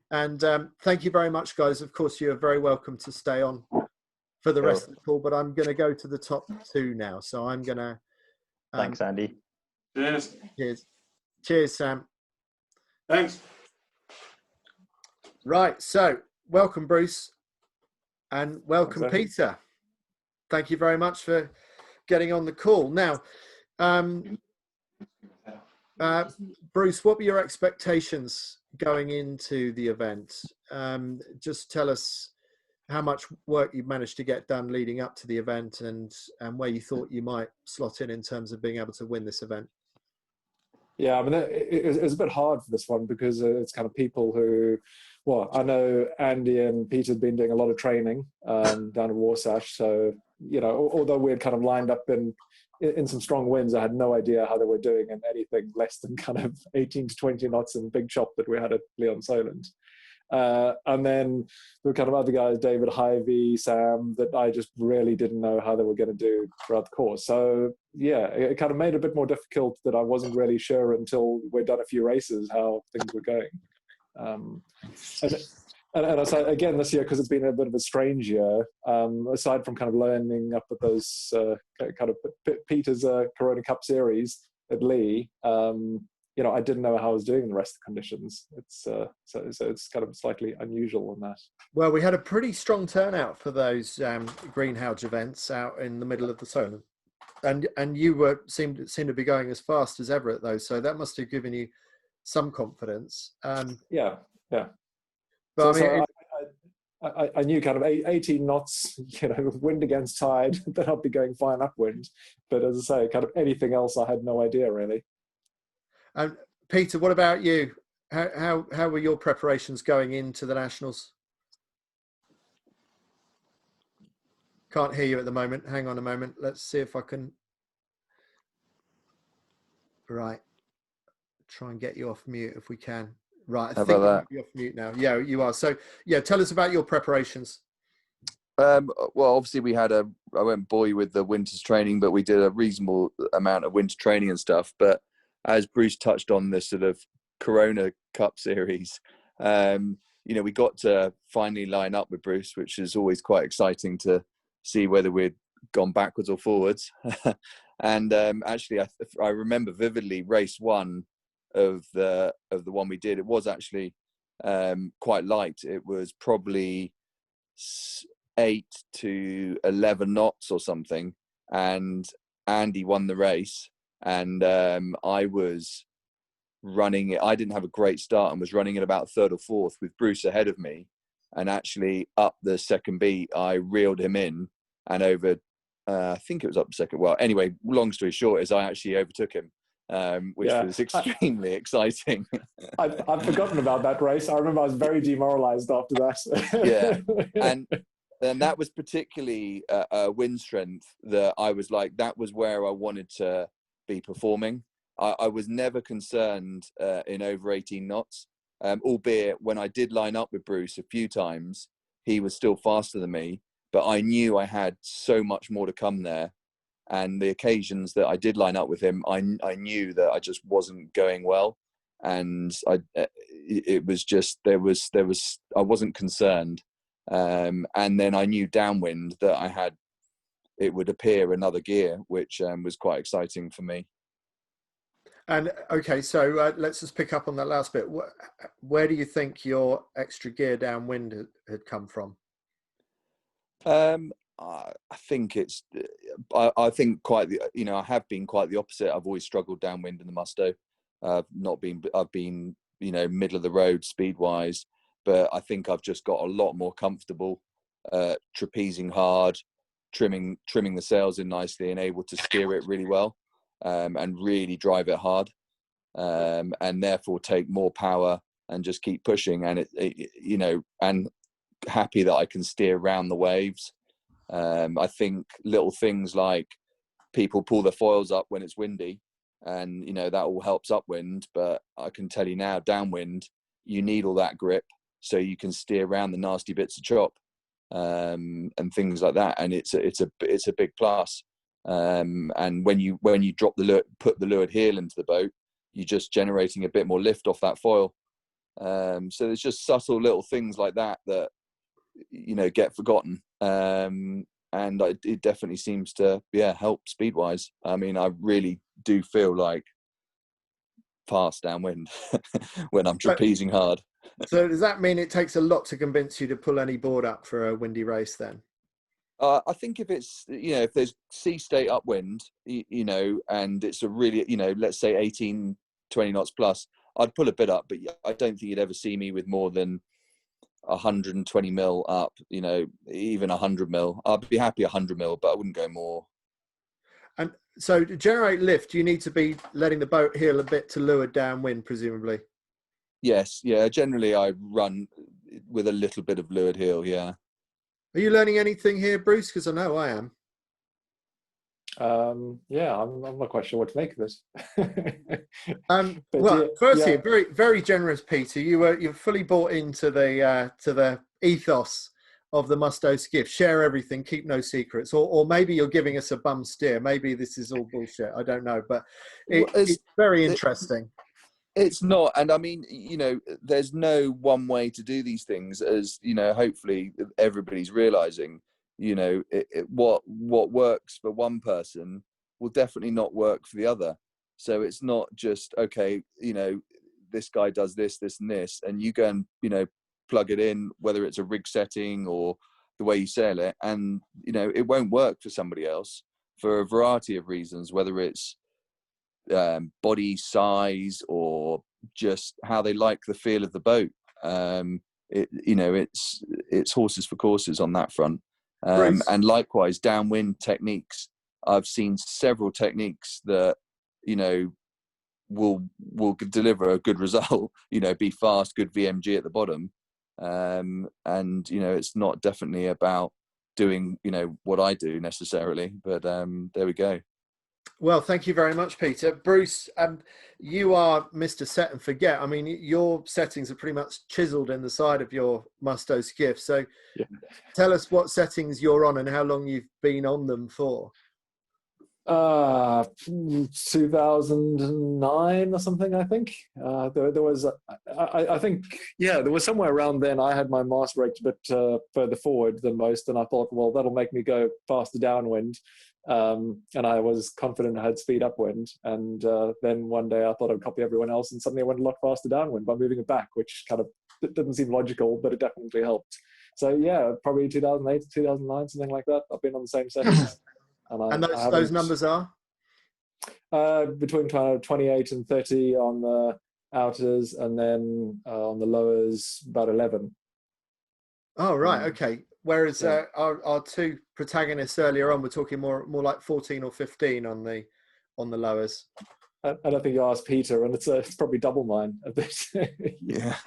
And thank you very much, guys. Of course, you're very welcome to stay on for the rest of the call, but I'm going to go to the top two now. So I'm going to... Thanks, Andy. Cheers, Sam. Thanks. Right, so welcome, Bruce, and welcome, Peter. Thank you very much for getting on the call. Now, Bruce, what were your expectations going into the event? Just tell us how much work you've managed to get done leading up to the event, and where you thought you might slot in terms of being able to win this event. Yeah, I mean, it was a bit hard for this one because it's kind of people who, well, I know Andy and Peter have been doing a lot of training down at Warsash. So, you know, although we had kind of lined up in some strong winds, I had no idea how they were doing in anything less than kind of 18 to 20 knots in big chop that we had at Leon Solent. And then the kind of other guys, David, Hyvie, Sam, that I just really didn't know how they were going to do throughout the course. So yeah, it kind of made it a bit more difficult that I wasn't really sure until we'd done a few races how things were going. And so again this year, because it's been a bit of a strange year, aside from kind of learning up at those kind of Peter's Corona Cup series at Lee, I didn't know how I was doing in the rest of the conditions. It's so it's kind of slightly unusual in that. Well, we had a pretty strong turnout for those Greenhalgh events out in the middle of the Solent, and you seemed to be going as fast as ever at those. So that must have given you some confidence. Yeah. But So I knew kind of 18 knots, wind against tide, that I'd be going fine upwind. But as I say, kind of anything else, I had no idea really. And Peter, what about you? How were your preparations going into the Nationals? Can't hear you at the moment. Hang on a moment. Let's see if I can. Right. Try and get you off mute if we can. Right. I think you might be off mute now. Yeah, you are. So yeah, tell us about your preparations. Well, obviously I won't bore you with the winter's training, but we did a reasonable amount of winter training and stuff. But as Bruce touched on this sort of Corona Cup series, we got to finally line up with Bruce, which is always quite exciting to see whether we'd gone backwards or forwards. And actually, I remember vividly race one of the one we did. It was actually quite light. It was probably 8 to 11 knots or something, and Andy won the race, and I was running it. I didn't have a great start and was running at about third or fourth with Bruce ahead of me, and actually up the second beat I reeled him in, and over I think it was up the second. Well, anyway, long story short is I actually overtook him, which was extremely exciting. I've forgotten about that race. I remember I was very demoralized after that. Yeah, and that was particularly a wind strength that I was like, that was where I wanted to be performing. I was never concerned in over 18 knots, albeit when I did line up with Bruce a few times, he was still faster than me, but I knew I had so much more to come there. And the occasions that I did line up with him, I knew that I just wasn't going well. And it was just, I wasn't concerned. And then I knew downwind that it would appear another gear, which was quite exciting for me. And okay, so let's just pick up on that last bit. Where do you think your extra gear downwind had come from? I think it's. I think quite the. I have been quite the opposite. I've always struggled downwind in the Musto. I've been middle of the road speed wise, but I think I've just got a lot more comfortable trapezing hard, trimming the sails in nicely, and able to steer it really well, and really drive it hard, and therefore take more power and just keep pushing. And and happy that I can steer around the waves. I think little things like people pull their foils up when it's windy, and that all helps upwind. But I can tell you now, downwind, you need all that grip so you can steer around the nasty bits of chop, and things like that. And it's a big plus. And when you drop put the leeward heel into the boat, you're just generating a bit more lift off that foil. So there's just subtle little things like that get forgotten. And it definitely seems to help speed wise. I mean, I really do feel like fast downwind when I'm trapezing hard. So does that mean it takes a lot to convince you to pull any board up for a windy race then? I think if it's, if there's sea state upwind, and it's a really, let's say 18, 20 knots plus, I'd pull a bit up, but I don't think you'd ever see me with more than 120 mil up, even 100 mil. I'd be happy 100 mil, but I wouldn't go more. And so to generate lift, you need to be letting the boat heel a bit to leeward downwind, presumably. Yes. Yeah. Generally I run with a little bit of leeward heel. Yeah. Are you learning anything here, Bruce? Because I know I am. Yeah, I'm not quite sure what to make of this. But Well, firstly, yeah, very very generous, Peter. You're fully bought into the ethos of the Musto Skiff. Share everything, keep no secrets, or maybe you're giving us a bum steer. Maybe this is all bullshit. I don't know, but Well, it's very interesting. It's not, and I mean, there's no one way to do these things, as hopefully everybody's realizing. What works for one person will definitely not work for the other. So it's not just okay, this guy does this, this, and this, and you go and plug it in, whether it's a rig setting or the way you sail it, and it won't work for somebody else for a variety of reasons, whether it's body size or just how they like the feel of the boat. It's horses for courses on that front. And likewise, downwind techniques. I've seen several techniques that will deliver a good result. Be fast, good VMG at the bottom, and it's not definitely about doing what I do necessarily. But there we go. Well, thank you very much, Peter. Bruce, you are Mr. Set and Forget. I mean, your settings are pretty much chiseled in the side of your Musto Skiff. So yeah. Tell us what settings you're on and how long you've been on them for. 2009 or something, I think. There was, I think, there was somewhere around then I had my mast raked a bit further forward than most, and I thought, well, that'll make me go faster downwind. And I was confident I had speed upwind. And then one day I thought I'd copy everyone else, and suddenly I went a lot faster downwind by moving it back, which kind of didn't seem logical, but it definitely helped. So yeah, probably 2008 to 2009, something like that. I've been on the same settings. And those numbers are? Between 28 and 30 on the outers, and then on the lowers, about 11. Oh, right. Okay. Whereas our two protagonists earlier on were talking more like 14 or 15 on the lowers. I don't think you asked Peter, and it's probably double mine a bit. Yeah.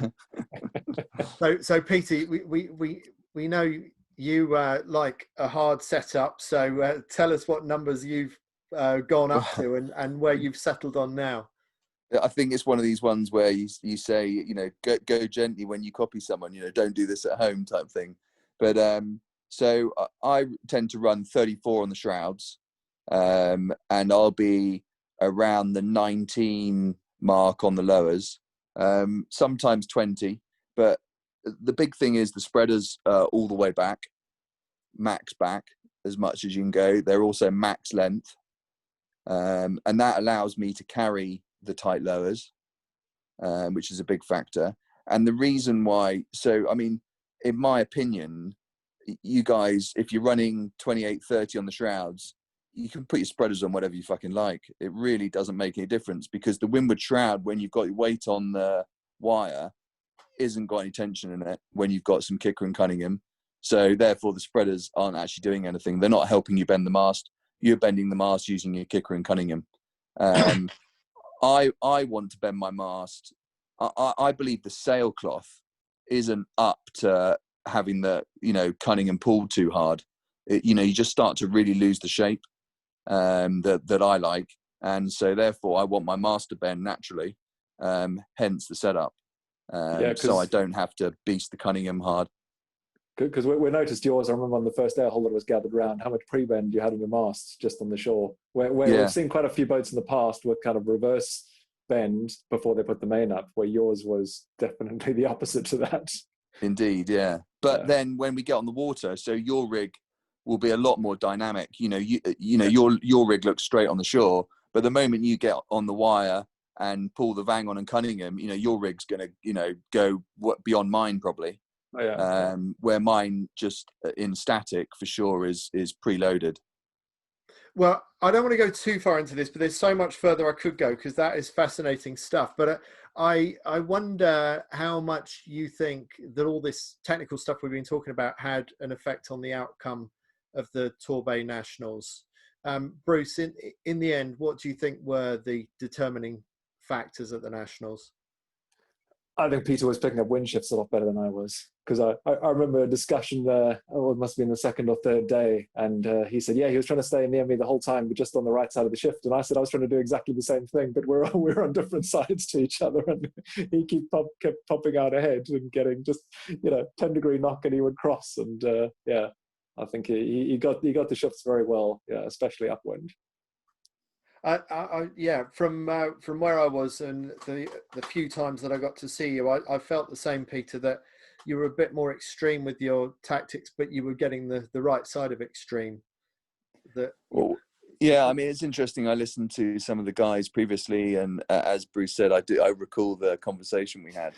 So Peter, we know you like a hard setup. So tell us what numbers you've gone up to and where you've settled on now. I think it's one of these ones where you say, go gently when you copy someone, don't do this at home type thing. But so I tend to run 34 on the shrouds, and I'll be around the 19 mark on the lowers, sometimes 20. But the big thing is the spreaders all the way back, max back as much as you can go. They're also max length, and that allows me to carry the tight lowers, which is a big factor. And the reason why, so I mean, in my opinion, you guys, if you're running 28-30 on the shrouds, you can put your spreaders on whatever you fucking like. It really doesn't make any difference, because the windward shroud, when you've got your weight on the wire, isn't got any tension in it when you've got some kicker and Cunningham. So therefore the spreaders aren't actually doing anything. They're not helping you bend the mast. You're bending the mast using your kicker and Cunningham. I want to bend my mast. I believe the sailcloth isn't up to having the Cunningham pulled too hard. You just start to really lose the shape that I like, and so therefore I want my mast to bend naturally. Hence the setup. So I don't have to beast the Cunningham hard. Because we noticed yours, I remember on the first air hole that was gathered around, how much pre-bend you had on your mast just on the shore. Where we've seen quite a few boats in the past with kind of reverse bend before they put the main up, where yours was definitely the opposite to that. Indeed, yeah. But then when we get on the water, so your rig will be a lot more dynamic. Your rig looks straight on the shore, but the moment you get on the wire and pull the Vang on and Cunningham, your rig's going to, go beyond mine probably. Oh, yeah. Where mine just in static for sure is preloaded. Well, I don't want to go too far into this, but there's so much further I could go, because that is fascinating stuff. But I wonder how much you think that all this technical stuff we've been talking about had an effect on the outcome of the Torbay Nationals. Bruce, in the end, what do you think were the determining factors at the Nationals? I think Peter was picking up wind shifts a lot better than I was, because I remember a discussion there, it must have been the second or third day, and he said, yeah, he was trying to stay near me the whole time, but just on the right side of the shift. And I said I was trying to do exactly the same thing, but we're on different sides to each other, and he kept popping out ahead and getting just 10-degree knock, and he would cross, and yeah, I think he got the shifts very well, yeah, especially upwind. Yeah, from where I was and the few times that I got to see you, I felt the same, Peter, that you were a bit more extreme with your tactics, but you were getting the right side of extreme. Well, yeah, I mean, it's interesting. I listened to some of the guys previously, and as Bruce said, I recall the conversation we had.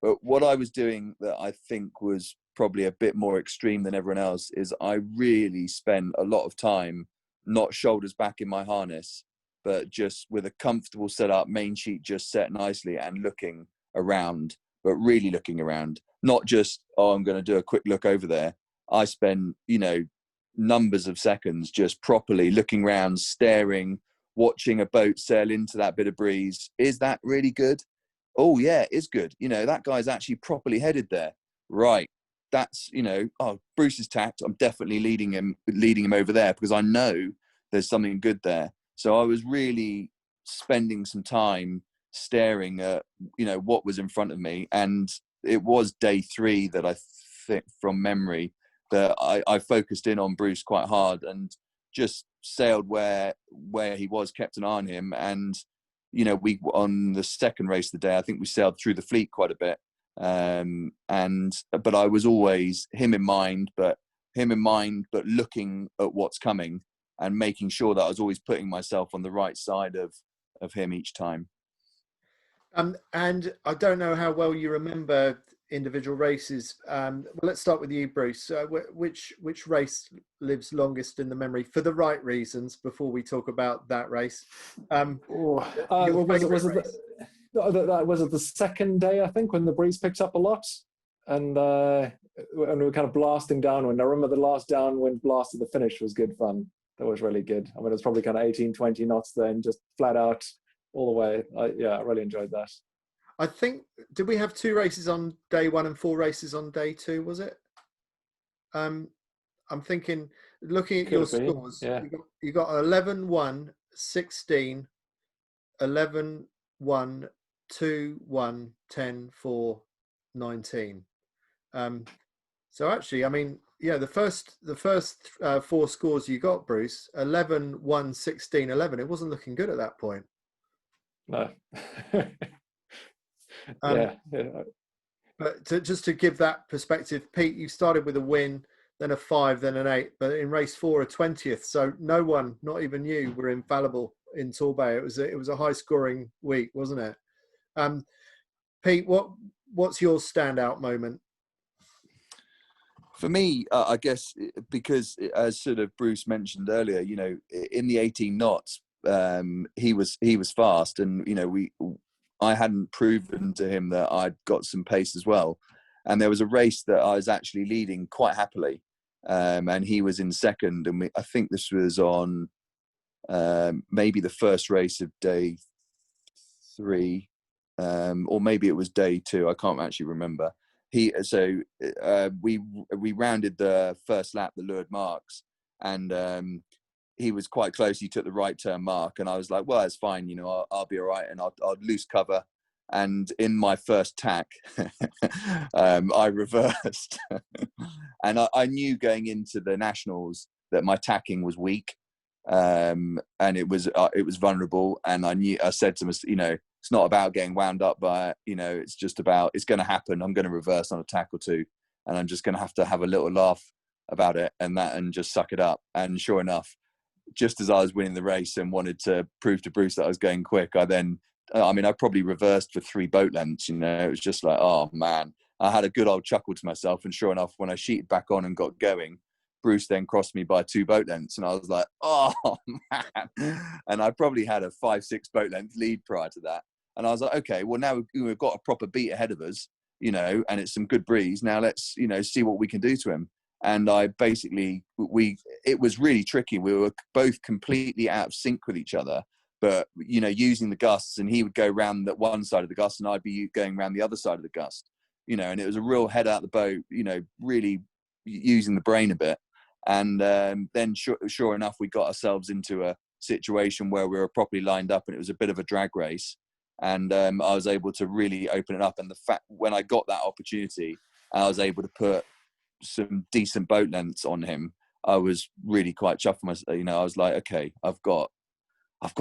But what I was doing that I think was probably a bit more extreme than everyone else is I really spent a lot of time not shoulders back in my harness, but just with a comfortable setup, main sheet just set nicely and looking around, but really looking around. Not just, oh, I'm going to do a quick look over there. I spend, numbers of seconds just properly looking around, staring, watching a boat sail into that bit of breeze. Is that really good? Oh, yeah, it's good. That guy's actually properly headed there. Right. That's, Bruce is tacked. I'm definitely leading him over there because I know there's something good there. So I was really spending some time staring at, what was in front of me. And it was day 3 that I think from memory that I focused in on Bruce quite hard and just sailed where he was, kept an eye on him. And, we on the second race of the day, I think we sailed through the fleet quite a bit. But I was always him in mind, but looking at what's coming and making sure that I was always putting myself on the right side of him each time. And I don't know how well you remember individual races. Well, let's start with you, Bruce. Which race lives longest in the memory for the right reasons before we talk about that race? Was it the second day, I think, when the breeze picked up a lot? And we were kind of blasting downwind. I remember the last downwind blast at the finish was good fun. That was really good. I mean, it was probably kind of 18, 20 knots then, just flat out all the way. I really enjoyed that. I think, did we have 2 races on day 1 and 4 races on day 2, was it? I'm thinking, looking at your scores, yeah. you got 11-1, 16, 11-1, 2-1, 10-4, 19. So actually, I mean, yeah, the first 4 scores you got, Bruce, 11-1, 16, 11. It wasn't looking good at that point. No. Yeah. But just to give that perspective, Pete, you started with a win, then a 5, then an 8, but in race 4, a 20th. So no one, not even you, were infallible in Torbay. It was a high scoring week, wasn't it? Pete, what's your standout moment? For me, I guess, because as sort of Bruce mentioned earlier, in the 18 knots, he was fast, and I hadn't proven to him that I'd got some pace as well. And there was a race that I was actually leading quite happily, and he was in second. And I think this was on maybe the first race of day 3, or maybe it was day 2. I can't actually remember. We rounded the first lap, the leeward marks, and he was quite close. He took the right turn mark, and I was like, well, it's fine, I'll be all right, and I'll loose cover. And in my first tack, I reversed. And I knew going into the Nationals that my tacking was weak, and it was vulnerable. And I said to him, it's not about getting wound up by it, it's just about, it's going to happen. I'm going to reverse on a tack or 2, and I'm just going to have a little laugh about it and just suck it up. And sure enough, just as I was winning the race and wanted to prove to Bruce that I was going quick, I probably reversed for 3 boat lengths. It was just like, oh man, I had a good old chuckle to myself. And sure enough, when I sheeted back on and got going, Bruce then crossed me by 2 boat lengths, and I was like, oh man. And I probably had a 5-6 boat length lead prior to that. And I was like, okay, well now we've got a proper beat ahead of us, and it's some good breeze. Now let's, see what we can do to him. And I basically, it was really tricky. We were both completely out of sync with each other, but using the gusts, and he would go around that one side of the gust and I'd be going around the other side of the gust, and it was a real head out the boat, really using the brain a bit. And then sure enough, we got ourselves into a situation where we were properly lined up and it was a bit of a drag race. And I was able to really open it up. And the fact, when I got that opportunity, I was able to put some decent boat lengths on him. I was really quite chuffed myself. I was like, okay, I've got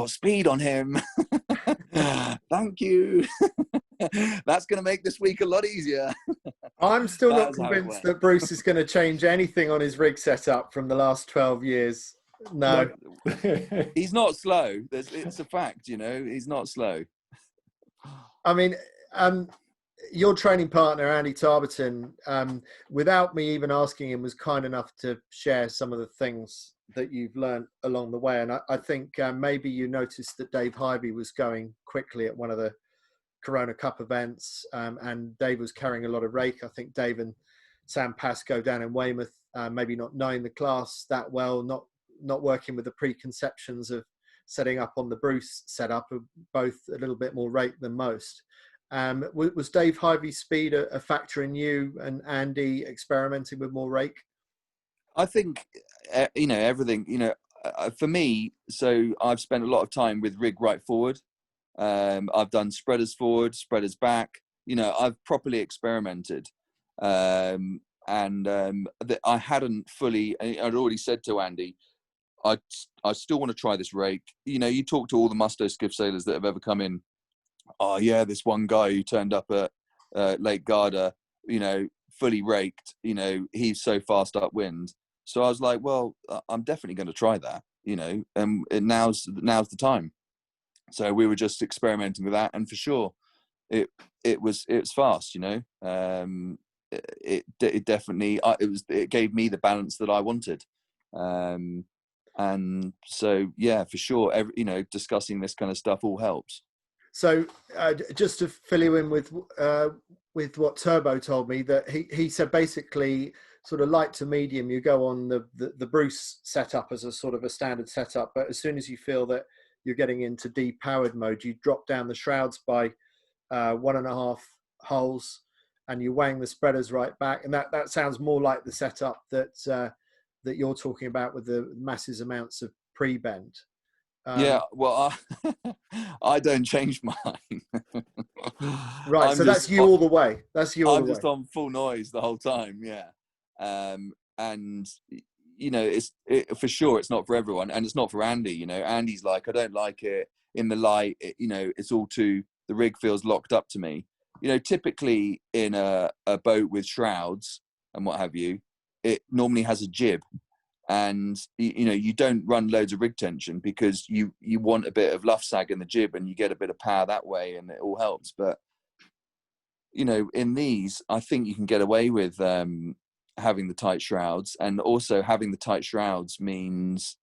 speed on him. Thank you. That's going to make this week a lot easier. I'm still not convinced that Bruce is going to change anything on his rig setup from the last 12 years. No. He's not slow. It's a fact, he's not slow. I mean, your training partner, Andy Tarberton, without me even asking him, was kind enough to share some of the things that you've learned along the way. And I think maybe you noticed that Dave Hybe was going quickly at one of the Corona Cup events, and Dave was carrying a lot of rake. I think Dave and Sam Pascoe down in Weymouth, maybe not knowing the class that well, not working with the preconceptions of setting up on the Bruce setup, are both a little bit more rake than most. Was Dave Hybe's speed a factor in you and Andy experimenting with more rake? I think, everything, for me, so I've spent a lot of time with rig right forward. I've done spreaders forward, spreaders back. I've properly experimented. I hadn't fully, I'd already said to Andy, I still want to try this rake. You talk to all the Musto Skiff sailors that have ever come in. Oh yeah, this one guy who turned up at Lake Garda, fully raked, he's so fast upwind. So I was like, well, I'm definitely going to try that, and now's the time. So we were just experimenting with that, and for sure, it was fast, it definitely, it gave me the balance that I wanted. And so, yeah, for sure, discussing this kind of stuff all helps. So just to fill you in with what Turbo told me, that he said basically sort of light to medium, you go on the Bruce setup as a sort of a standard setup, but as soon as you feel that you're getting into depowered mode, you drop down the shrouds by 1.5 holes and you're weighing the spreaders right back. And that sounds more like the setup that you're talking about with the massive amounts of pre-bend. Yeah, well, I don't change mine. Right, so that's you all the way. That's you all the way. I'm just on full noise the whole time, yeah. And it's for sure it's not for everyone, and it's not for Andy. Andy's like, I don't like it in the light. It's all too, the rig feels locked up to me. Typically in a boat with shrouds and what have you, it normally has a jib. And, you don't run loads of rig tension because you want a bit of luff sag in the jib and you get a bit of power that way and it all helps. But, in these, I think you can get away with having the tight shrouds, and also having the tight shrouds means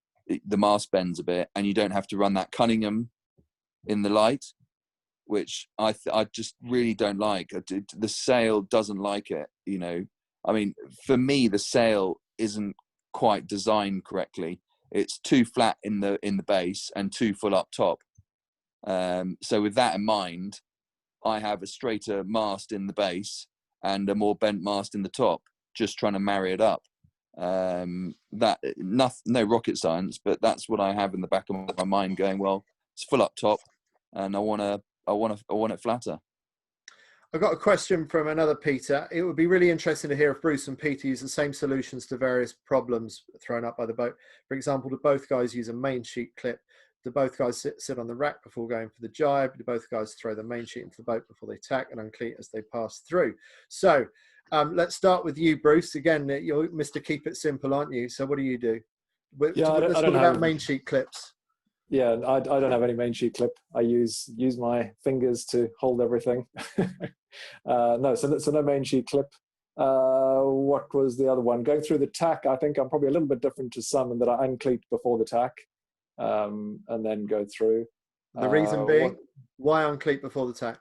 the mast bends a bit and you don't have to run that Cunningham in the light, which I just really don't like. The sail doesn't like it, I mean, for me, the sail isn't quite designed correctly. It's too flat in the base and too full up top. So with that in mind, I have a straighter mast in the base and a more bent mast in the top, just trying to marry it up. That no rocket science, but that's what I have in the back of my mind, going, well, it's full up top and I want it flatter. I've got a question from another Peter. It would be really interesting to hear if Bruce and Peter use the same solutions to various problems thrown up by the boat. For example, do both guys use a main sheet clip? Do both guys sit on the rack before going for the jibe? Do both guys throw the main sheet into the boat before they tack and uncleat as they pass through? So let's start with you, Bruce. Again, you're Mr. Keep It Simple, aren't you? So what do you do? Yeah, let's talk about main sheet clips. Yeah, I don't have any main sheet clip. I use my fingers to hold everything. No, so no main sheet clip. What was the other one? Going through the tack, I think I'm probably a little bit different to some in that I uncleat before the tack and then go through. The reason being, why uncleat before the tack?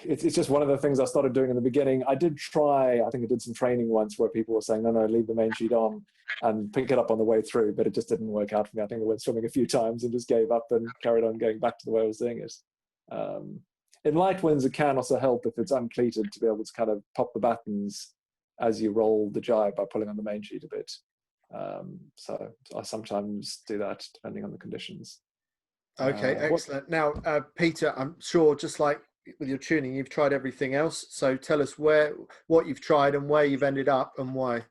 it's just one of the things I started doing in the beginning. I did try, I think I did some training once where people were saying, no, leave the main sheet on and pick it up on the way through, but it just didn't work out for me. I think I went swimming a few times and just gave up and carried on going back to the way I was doing it. In light winds, it can also help if it's uncleated to be able to kind of pop the battens as you roll the jibe by pulling on the main sheet a bit. So I sometimes do that depending on the conditions. Okay, excellent. Now, Peter, I'm sure just like with your tuning, you've tried everything else. So tell us what you've tried and where you've ended up and why.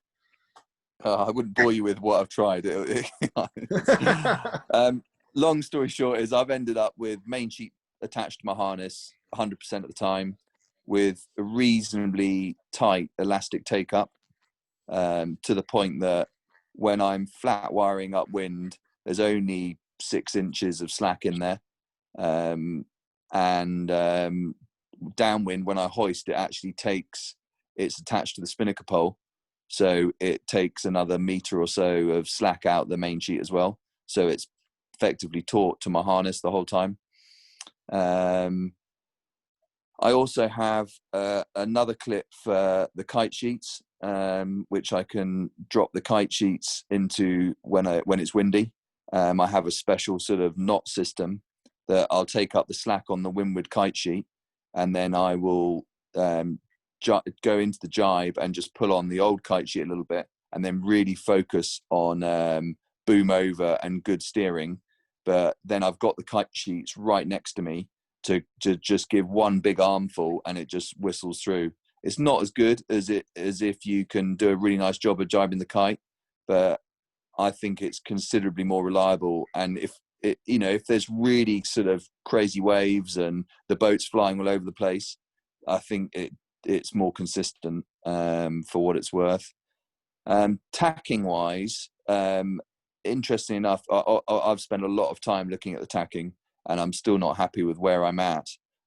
I wouldn't bore you with what I've tried. Long story short is I've ended up with main sheet attached to my harness 100% of the time with a reasonably tight elastic take up, to the point that when I'm flat wiring upwind, there's only 6 inches of slack in there. Downwind, when I hoist, it's attached to the spinnaker pole. So it takes another metre or so of slack out the main sheet as well. So it's effectively taut to my harness the whole time. I also have another clip for the kite sheets, which I can drop the kite sheets into when it's windy. I have a special sort of knot system that I'll take up the slack on the windward kite sheet, and then I will go into the jibe and just pull on the old kite sheet a little bit, and then really focus on boom over and good steering. But then I've got the kite sheets right next to me to just give one big armful, and it just whistles through. It's not as good as if you can do a really nice job of jibing the kite, but I think it's considerably more reliable. And if there's really sort of crazy waves and the boat's flying all over the place, I think it's more consistent for what it's worth. Tacking wise, interesting enough, I've spent a lot of time looking at the tacking, and I'm still not happy with where I'm at.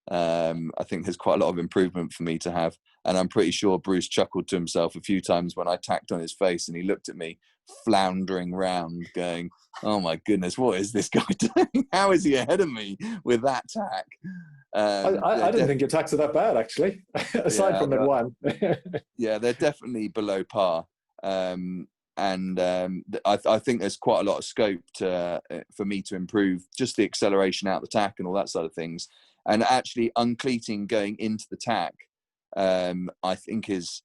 I think there's quite a lot of improvement for me to have. And I'm pretty sure Bruce chuckled to himself a few times when I tacked on his face, and he looked at me floundering round going, oh my goodness, what is this guy doing? How is he ahead of me with that tack? I didn't think your tacks are that bad, actually, aside from that one. Yeah, they're definitely below par. I think there's quite a lot of scope for me to improve just the acceleration out the tack and all that sort of things. And actually uncleating going into the tack, I think is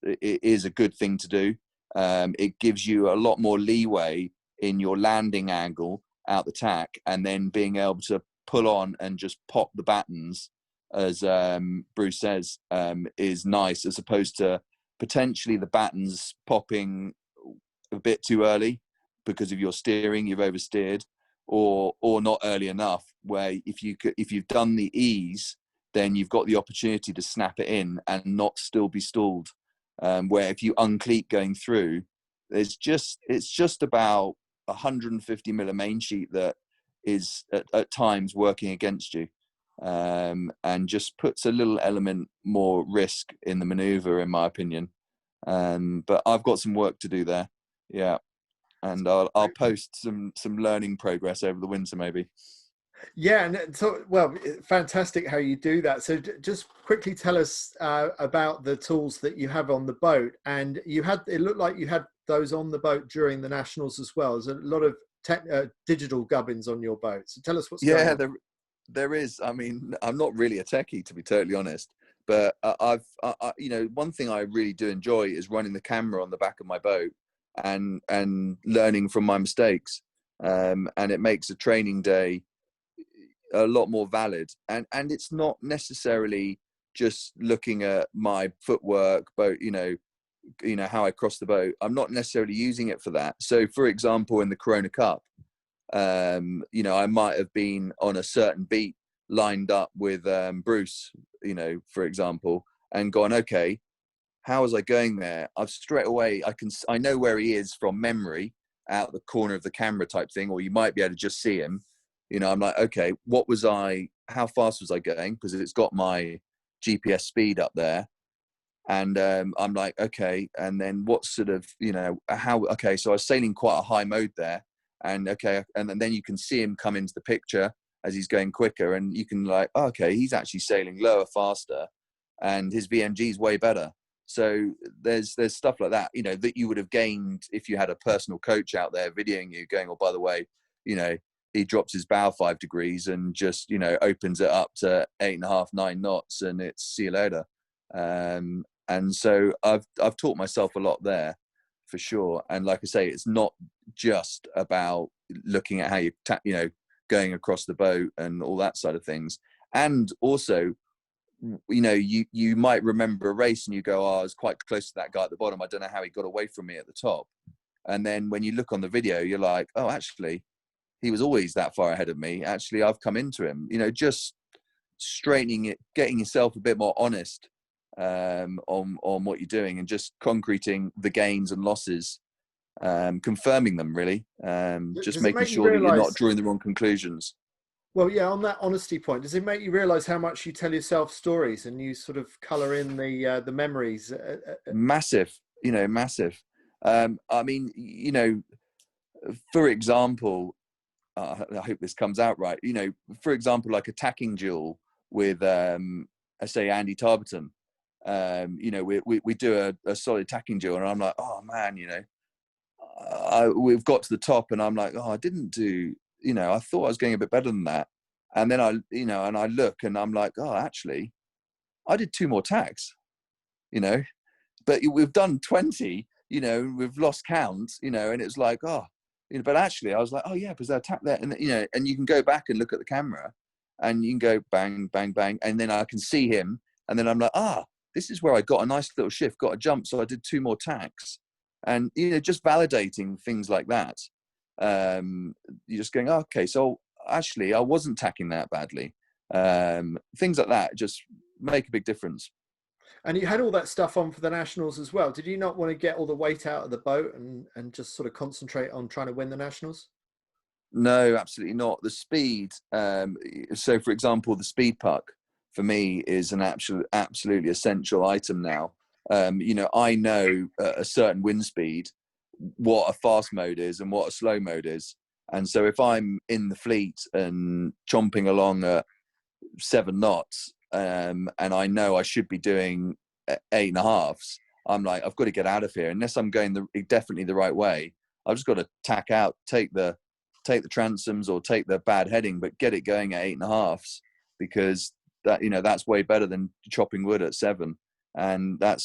a good thing to do. It gives you a lot more leeway in your landing angle out the tack, and then being able to pull on and just pop the battens, as Bruce says, is nice, as opposed to potentially the battens popping a bit too early because of your steering, you've oversteered, or not early enough, where if you've done the ease, then you've got the opportunity to snap it in and not still be stalled. Where if you uncleat going through, it's just about 150 mil main sheet that is at times working against you, and just puts a little element more risk in the maneuver, in my opinion. But I've got some work to do there. Yeah. And I'll post some learning progress over the winter, maybe. Yeah, and so, well, fantastic how you do that. So just quickly tell us about the tools that you have on the boat. And it looked like you had those on the boat during the Nationals as well. There's a lot of digital gubbins on your boat. So tell us what's going on. Yeah, there is. I mean, I'm not really a techie, to be totally honest. But one thing I really do enjoy is running the camera on the back of my boat and learning from my mistakes. And it makes a training day a lot more valid. And it's not necessarily just looking at my footwork, boat, how I cross the boat. I'm not necessarily using it for that. So, for example, in the Corona Cup, I might have been on a certain beat lined up with Bruce, for example, and gone, okay, how was I going there? I've straight away, I know where he is from memory out the corner of the camera type thing, or you might be able to just see him. I'm like, okay, how fast was I going? Because it's got my GPS speed up there. And I'm like, okay, and then what sort of, so I was sailing quite a high mode there. And okay, and then you can see him come into the picture as he's going quicker, and you can like, okay, he's actually sailing lower, faster. and his VMG is way better. So there's stuff like that, you know, that you would have gained if you had a personal coach out there videoing you going, oh, by the way, you know, he drops his bow 5 degrees and just, you know, opens it up to 8.5, 9 knots, and it's see you later. And so I've taught myself a lot there for sure. And like I say, it's not just about looking at how you you know, going across the boat and all that side of things. And also, you know, you might remember a race and you go, oh, I was quite close to that guy at the bottom. I don't know how he got away from me at the top. And then when you look on the video, you're like, oh, actually, he was always that far ahead of me. Actually, I've come into him. You know, just straightening it, getting yourself a bit more honest on what you're doing, and just concreting the gains and losses, confirming them really, just making sure that you're not drawing the wrong conclusions. Well, yeah, on that honesty point, does it make you realise how much you tell yourself stories and you sort of colour in the memories? Massive, you know, massive. I mean, you know, for example, I hope this comes out right. You know, for example, like a tacking duel with, I say, Andy Tarberton. You know, we do a solid tacking duel, and I'm like, oh man, you know, we've got to the top, and I'm like, oh, I didn't do. You know, I thought I was getting a bit better than that. And then I look and I'm like, oh, actually, I did 2 more tacks, you know, but we've done 20, you know, we've lost count, you know, and it's like, oh, you know, but actually I was like, oh yeah, because I tacked there. And, you know, and you can go back and look at the camera and you can go bang, bang, bang. And then I can see him. And then I'm like, this is where I got a nice little shift, got a jump. So I did 2 more tacks, and, you know, just validating things like that. You're just going, oh, okay, so actually I wasn't tacking that badly. Things like that just make a big difference. And you had all that stuff on for the Nationals as well. Did you not want to get all the weight out of the boat and just sort of concentrate on trying to win the Nationals? No, absolutely not. The speed, so for example, the speed puck for me is an absolutely essential item now. You know, I know a certain wind speed, what a fast mode is and what a slow mode is. And so if I'm in the fleet and chomping along at 7 knots, and I know I should be doing 8.5, I'm like, I've got to get out of here. Unless I'm going definitely the right way, I've just got to tack out, take the transoms or take the bad heading, but get it going at 8.5, because that, you know, that's way better than chopping wood at 7. And that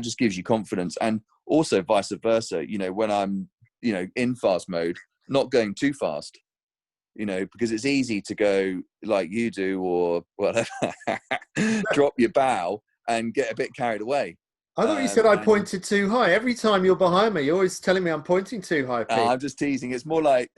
just gives you confidence. And also vice versa, you know, when I'm, you know, in fast mode, not going too fast, you know, because it's easy to go like you do or whatever, drop your bow and get a bit carried away. I thought you said I pointed too high. Every time you're behind me, you're always telling me I'm pointing too high, Pete. I'm just teasing. It's more like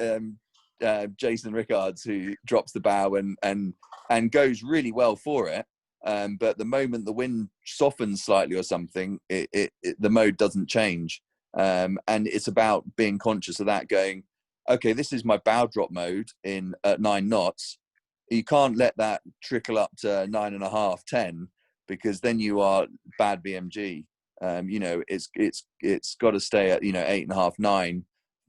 Jason Rickards, who drops the bow and goes really well for it. But the moment the wind softens slightly or something, the mode doesn't change. And it's about being conscious of that, going, okay, this is my bow drop mode at 9 knots. You can't let that trickle up to 9.5, 10, because then you are bad BMG. You know, it's got to stay at, you know, 8.5, 9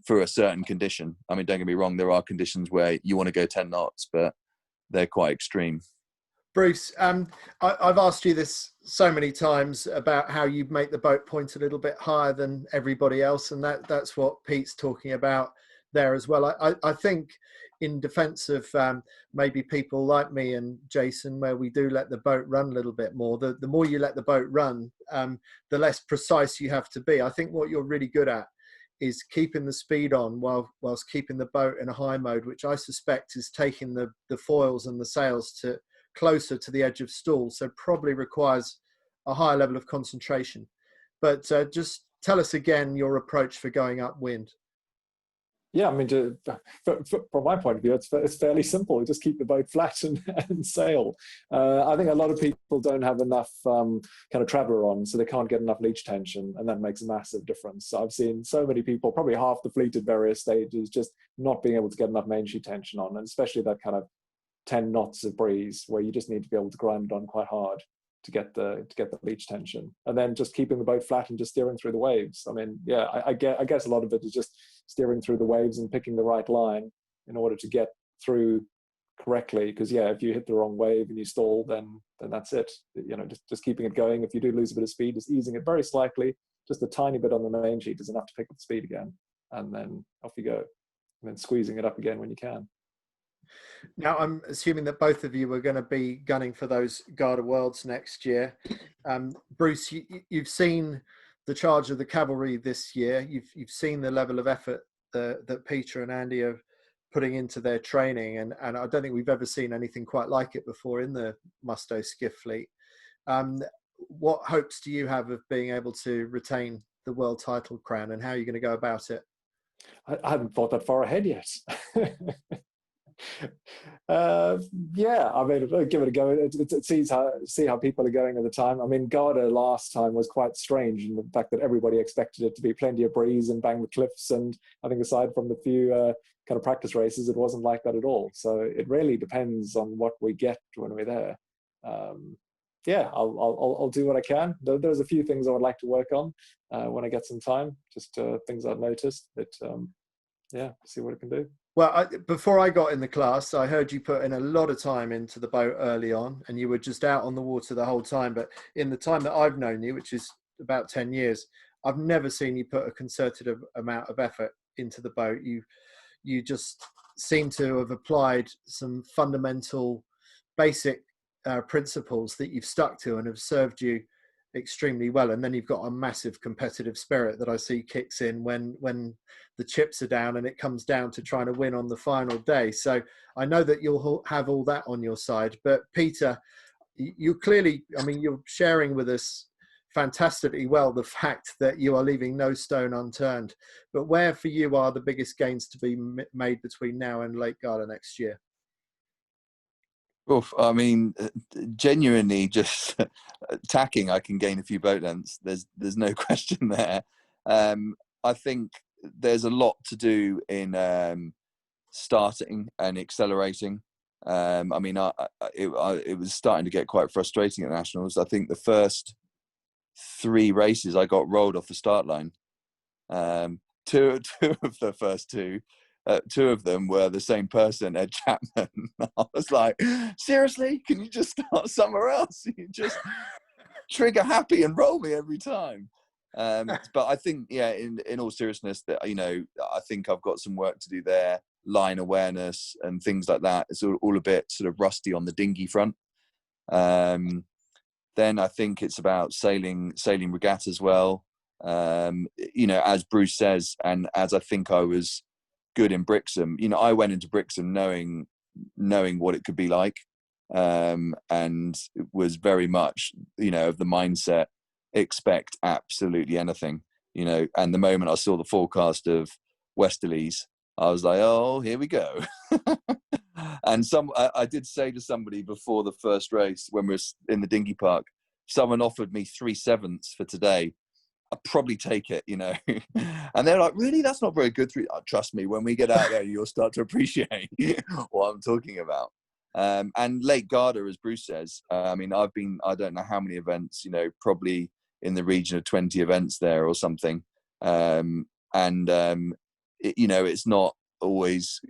for a certain condition. I mean, don't get me wrong, there are conditions where you want to go 10 knots, but they're quite extreme. Bruce, I've asked you this so many times about how you make the boat point a little bit higher than everybody else, and that's what Pete's talking about there as well. I think, in defence of maybe people like me and Jason, where we do let the boat run a little bit more, the more you let the boat run, the less precise you have to be. I think what you're really good at is keeping the speed on whilst keeping the boat in a high mode, which I suspect is taking the foils and the sails to closer to the edge of stall, so probably requires a higher level of concentration. But just tell us again your approach for going upwind. Yeah, I mean, from my point of view, it's fairly simple. Just keep the boat flat and sail. I think a lot of people don't have enough kind of traveler on, so they can't get enough leech tension, and that makes a massive difference. So I've seen so many people, probably half the fleet at various stages, just not being able to get enough main sheet tension on, and especially that kind of 10 knots of breeze where you just need to be able to grind it on quite hard to get the leech tension, and then just keeping the boat flat and just steering through the waves. I mean, yeah, I guess a lot of it is just steering through the waves and picking the right line in order to get through correctly, because if you hit the wrong wave and you stall, then that's it. Just keeping it going. If you do lose a bit of speed, just easing it very slightly, just a tiny bit on the main sheet is enough to pick up the speed again, and then off you go, and then squeezing it up again when you can. Now, I'm assuming that both of you are going to be gunning for those Garda Worlds next year. Bruce, you've seen the charge of the cavalry this year. You've seen the level of effort that Peter and Andy are putting into their training, and I don't think we've ever seen anything quite like it before in the Musto Skiff fleet. What hopes do you have of being able to retain the world title crown, and how are you going to go about it? I haven't thought that far ahead yet. I mean, I'll give it a go. See how people are going at the time. I mean, Garda last time was quite strange in the fact that everybody expected it to be plenty of breeze and bang the cliffs, and I think aside from the few kind of practice races, it wasn't like that at all. So it really depends on what we get when we're there. I'll do what I can. There's a few things I would like to work on when I get some time, just things I've noticed, but see what I can do. Well, before I got in the class, I heard you put in a lot of time into the boat early on, and you were just out on the water the whole time. But in the time that I've known you, which is about 10 years, I've never seen you put a concerted amount of effort into the boat. You just seem to have applied some fundamental, basic principles that you've stuck to and have served you extremely well. And then you've got a massive competitive spirit that I see kicks in when the chips are down and it comes down to trying to win on the final day. So I know that you'll have all that on your side. But Peter, you clearly, I mean, you're sharing with us fantastically well the fact that you are leaving no stone unturned. But where for you are the biggest gains to be made between now and Lake Garda next year? Oof, I mean, genuinely, just tacking, I can gain a few boat lengths. There's no question there. I think there's a lot to do in starting and accelerating. I mean, it was starting to get quite frustrating at Nationals. I think the first 3 races I got rolled off the start line. Two of the first two. 2 of them were the same person, Ed Chapman. I was like, seriously? Can you just start somewhere else? You just trigger happy and roll me every time. But I think, in all seriousness, that I think I've got some work to do there. Line awareness and things like that. It's all a bit sort of rusty on the dinghy front. Then I think it's about sailing regatta as well. As Bruce says, and as I think I was good in Brixham, I went into Brixham knowing what it could be like, and it was very much of the mindset, expect absolutely anything, and the moment I saw the forecast of westerlies, I was like, oh, here we go. And I did say to somebody before the first race when we were in the dinghy park, someone offered me 3/7 for today, I'd probably take it, And they're like, really? That's not very good. Trust me, when we get out there, you'll start to appreciate what I'm talking about. And Lake Garda, as Bruce says, I mean, I don't know how many events, probably in the region of 20 events there or something. It's not always,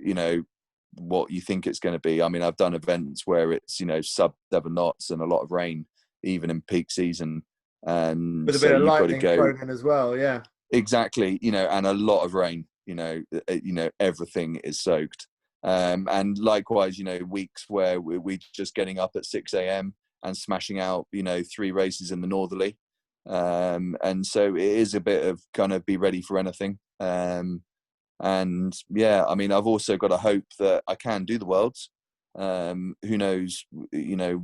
what you think it's going to be. I mean, I've done events where it's, sub 7 knots and a lot of rain, even in peak season. And with a bit of lightning thrown in as well, yeah. Exactly, and a lot of rain. Everything is soaked. And likewise, weeks where we're just getting up at 6 a.m. and smashing out, 3 races in the northerly. And so it is a bit of kind of be ready for anything. And yeah, I mean, I've also got to hope that I can do the Worlds. Who knows,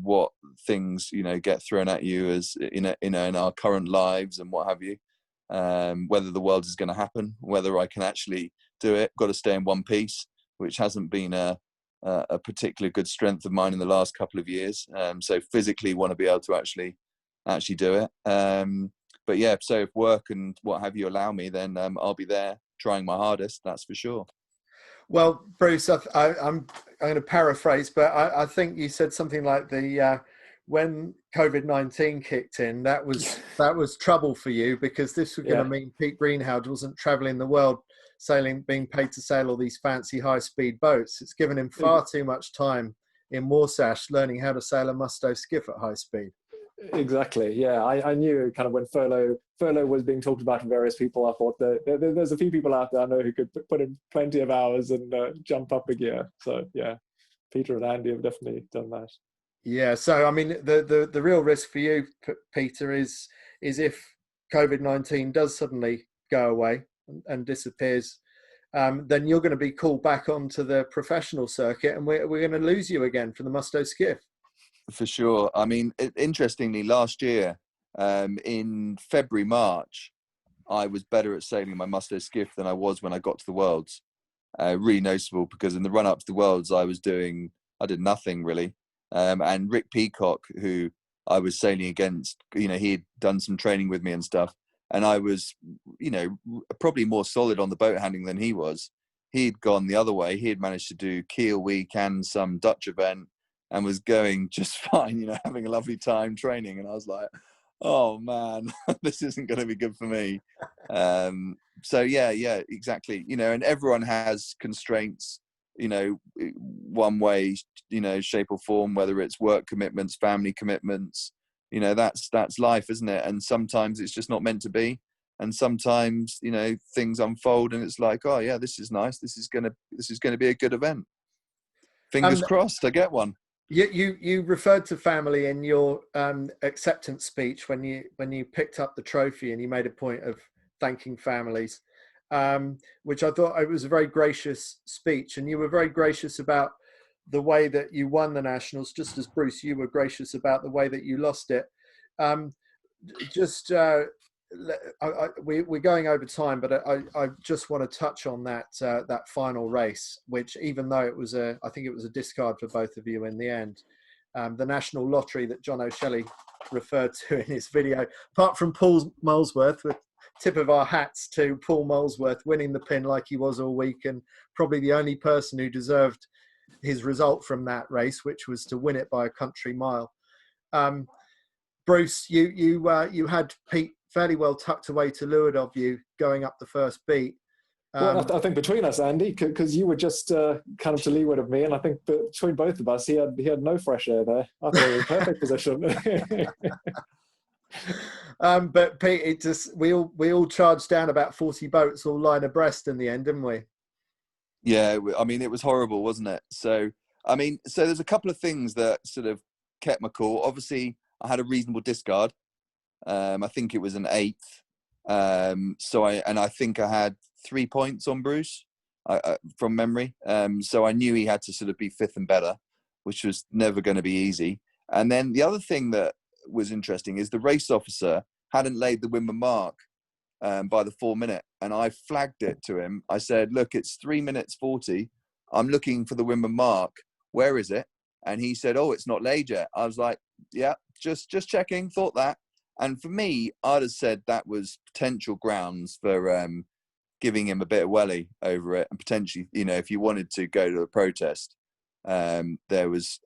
what things, get thrown at you as in our current lives and what have you. Whether the World is going to happen, whether I can actually do it. Got to stay in one piece, which hasn't been a particular good strength of mine in the last couple of years. So physically want to be able to actually do it. But yeah, so if work and what have you allow me, then I'll be there trying my hardest, that's for sure. Well, Bruce, I'm going to paraphrase, but I think you said something like the when COVID-19 kicked in, that was trouble for you, because this was going to mean Pete Greenhalgh wasn't traveling the world sailing, being paid to sail all these fancy high-speed boats. It's given him far too much time in Warsash learning how to sail a Musto skiff at high speed. Exactly. Yeah, I knew kind of when furlough was being talked about to various people. I thought that there's a few people out there I know who could put in plenty of hours and jump up a gear. So yeah, Peter and Andy have definitely done that. Yeah. So I mean, the real risk for you, Peter, is if COVID-19 does suddenly go away and disappears, then you're going to be called back onto the professional circuit, and we're going to lose you again for the Musto skiff. For sure. I mean, interestingly, last year, in February, March, I was better at sailing my Musto skiff than I was when I got to the Worlds. Really noticeable, because in the run-up to the Worlds, I did nothing really. And Rick Peacock, who I was sailing against, he had done some training with me and stuff. And I was, probably more solid on the boat handling than he was. He'd gone the other way. He had managed to do Kiel Week and some Dutch event, and was going just fine, having a lovely time training. And I was like, oh man, this isn't going to be good for me. So yeah, exactly. And everyone has constraints, one way, shape or form, whether it's work commitments, family commitments, that's life, isn't it? And sometimes it's just not meant to be. And sometimes, things unfold and it's like, oh yeah, this is nice. This is going to be a good event. Fingers crossed I get one. You referred to family in your acceptance speech when you picked up the trophy, and you made a point of thanking families, which I thought it was a very gracious speech, and you were very gracious about the way that you won the Nationals, just as Bruce, you were gracious about the way that you lost it. We're going over time, but I just want to touch on that final race, which, even though I think it was a discard for both of you in the end, the national lottery that John O'Shelley referred to in his video, apart from Paul Molesworth, with tip of our hats to Paul Molesworth winning the pin like he was all week, and probably the only person who deserved his result from that race, which was to win it by a country mile. Bruce, you had Pete fairly well tucked away to leeward of you going up the first beat. Well, I think between us, Andy, because you were just kind of to leeward of me, and I think between both of us, he had no fresh air there. I thought it was a perfect position. But Pete, we all charged down about 40 boats, all line abreast in the end, didn't we? Yeah, I mean, it was horrible, wasn't it? So there's a couple of things that sort of kept my cool. Obviously, I had a reasonable discard. I think it was an 8th. I think I had 3 points on Bruce from memory. So I knew he had to sort of be 5th and better, which was never going to be easy. And then the other thing that was interesting is the race officer hadn't laid the windward mark by the 4 minute, and I flagged it to him. I said, look, it's 3 minutes 40. I'm looking for the windward mark. Where is it? And he said, oh, it's not laid yet. I was like, yeah, just checking, thought that. And for me, I'd have said that was potential grounds for giving him a bit of welly over it, and potentially, if you wanted to go to a protest, I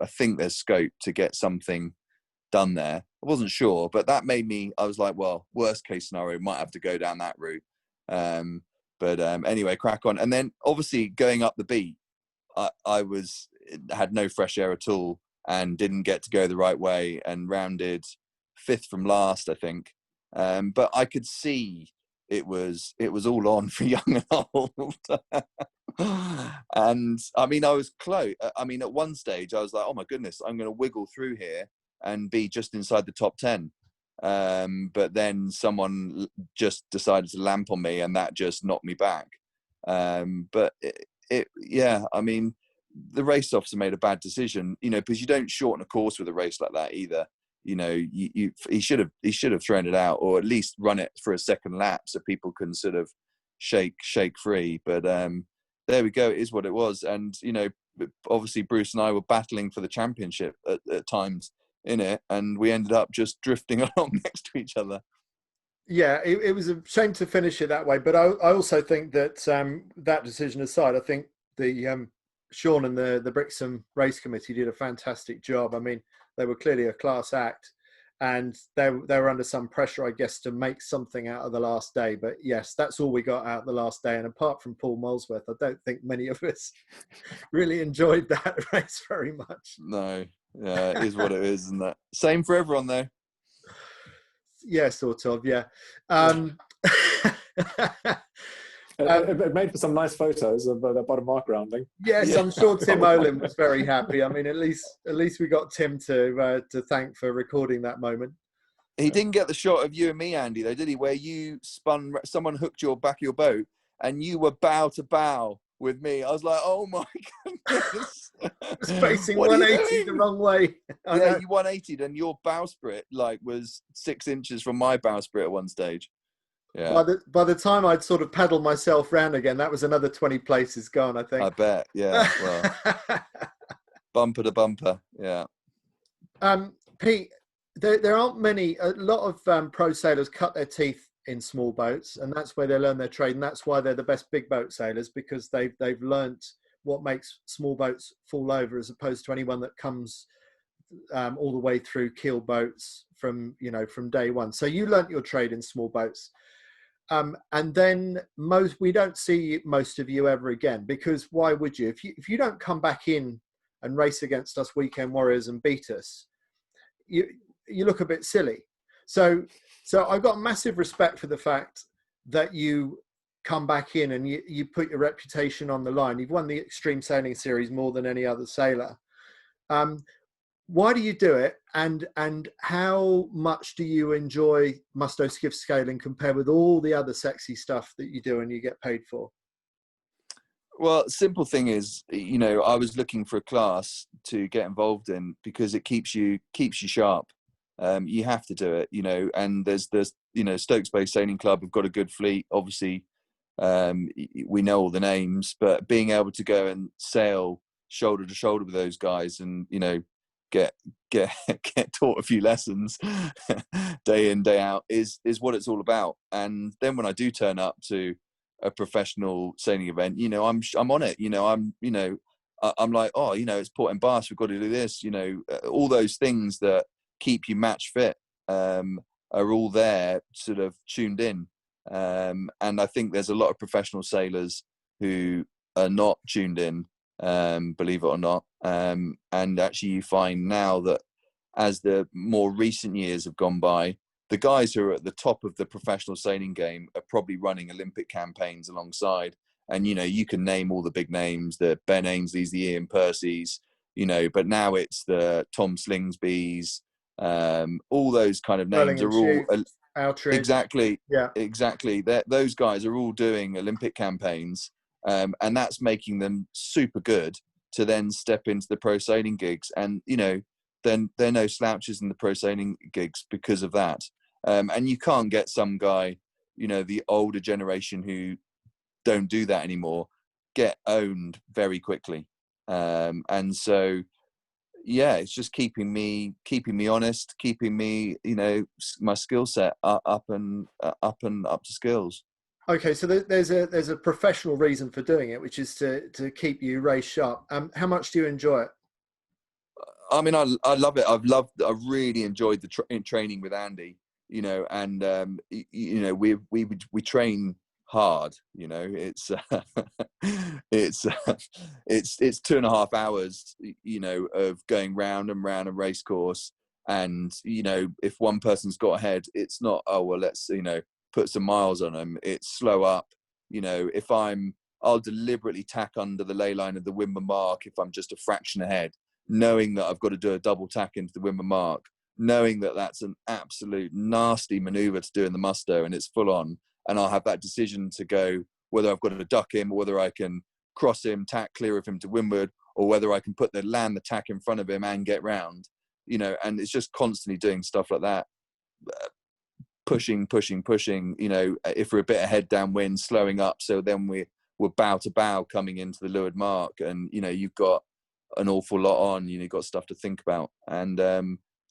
think there's scope to get something done there. I wasn't sure, but that made me, I was like, well, worst case scenario, might have to go down that route. Anyway, crack on. And then obviously going up the beat, I had no fresh air at all and didn't get to go the right way and rounded 5th from last, I think. But I could see it was all on for young and old. And I mean, I was close. I mean, at one stage I was like, oh my goodness, I'm going to wiggle through here and be just inside the top 10. But then someone just decided to lamp on me, and that just knocked me back. But I mean, the race officer made a bad decision, because you don't shorten a course with a race like that either. He should have thrown it out, or at least run it for a second lap so people can sort of shake free. But there we go. It is what it was. And, obviously Bruce and I were battling for the championship at times in it, and we ended up just drifting along next to each other. Yeah, it was a shame to finish it that way. But I also think that that decision aside, I think the Sean and the Brixham race committee did a fantastic job. I mean, They were clearly a class act, and they were under some pressure, I guess, to make something out of the last day. But yes, that's all we got out of the last day. And apart from Paul Molesworth, I don't think many of us really enjoyed that race very much. No, yeah, it is what it is, isn't it? Same for everyone, though. Yeah, sort of, yeah. It made for some nice photos of the bottom mark rounding. Yes, Yeah. I'm sure Tim Olin was very happy. I mean, at least we got Tim to thank for recording that moment. He didn't get the shot of you and me, Andy, though, did he? Where you spun, someone hooked your back of your boat, and you were bow to bow with me. I was like, oh my goodness. It's facing What are you 180 the doing? wrong way. Yeah, you 180'd, and your bowsprit was 6 inches from my bowsprit at one stage. Yeah, By the time I'd sort of paddled myself round again, that was another 20 places gone, I think. I bet. Yeah, well, bumper to bumper. Yeah. Pete, there aren't many. A lot of pro sailors cut their teeth in small boats, and that's where they learn their trade, and that's why they're the best big boat sailors, because they've learnt what makes small boats fall over, as opposed to anyone that comes all the way through keel boats from day one. So you learnt your trade in small boats. And then we don't see most of you ever again, because why would you? If you don't come back in and race against us weekend warriors and beat us, you look a bit silly. So I've got massive respect for the fact that you come back in and you put your reputation on the line. You've won the Extreme Sailing Series more than any other sailor. Why do you do it, and how much do you enjoy Musto Skiff scaling compared with all the other sexy stuff that you do and you get paid for? Well, simple thing is, I was looking for a class to get involved in because it keeps you sharp. You have to do it, and there's Stokes Bay Sailing Club have got a good fleet. Obviously, we know all the names, but being able to go and sail shoulder to shoulder with those guys and, get taught a few lessons day in, day out is what it's all about. And then when I do turn up to a professional sailing event, I'm on it. I'm like, oh, it's Port and Bass, we've got to do this. All those things that keep you match fit are all there, sort of tuned in. And I think there's a lot of professional sailors who are not tuned in, believe it or not. And actually you find now that as the more recent years have gone by, the guys who are at the top of the professional sailing game are probably running Olympic campaigns alongside. And, you can name all the big names, the Ben Ainsleys, the Ian Percys, but now it's the Tom Slingsby's, all those kind of names are all... Outridge. Exactly. Yeah. Exactly. Those guys are all doing Olympic campaigns, and that's making them super good to then step into the pro sailing gigs. And then they're no slouches in the pro sailing gigs because of that. And you can't get some guy, the older generation who don't do that anymore, get owned very quickly. And so, yeah, it's just keeping me honest, keeping me, my skill set up to skills. Okay, so there's a professional reason for doing it, which is to keep you race sharp. How much do you enjoy it? I mean, I love it. I've really enjoyed the training with Andy. And we train hard. It's it's 2.5 hours. Of going round and round a race course. And if one person's got ahead, it's not, oh well, let's put some miles on them. It's slow up. I'll deliberately tack under the ley line of the windward mark if I'm just a fraction ahead, knowing that I've got to do a double tack into the windward mark, knowing that that's an absolute nasty maneuver to do in the Musto and it's full on. And I'll have that decision to go whether I've got to duck him or whether I can cross him, tack clear of him to windward, or whether I can land the tack in front of him and get round. And it's just constantly doing stuff like that. Pushing, if we're a bit ahead downwind, slowing up. So then we're bow to bow coming into the leeward mark. And, you've got an awful lot on, you've got stuff to think about. And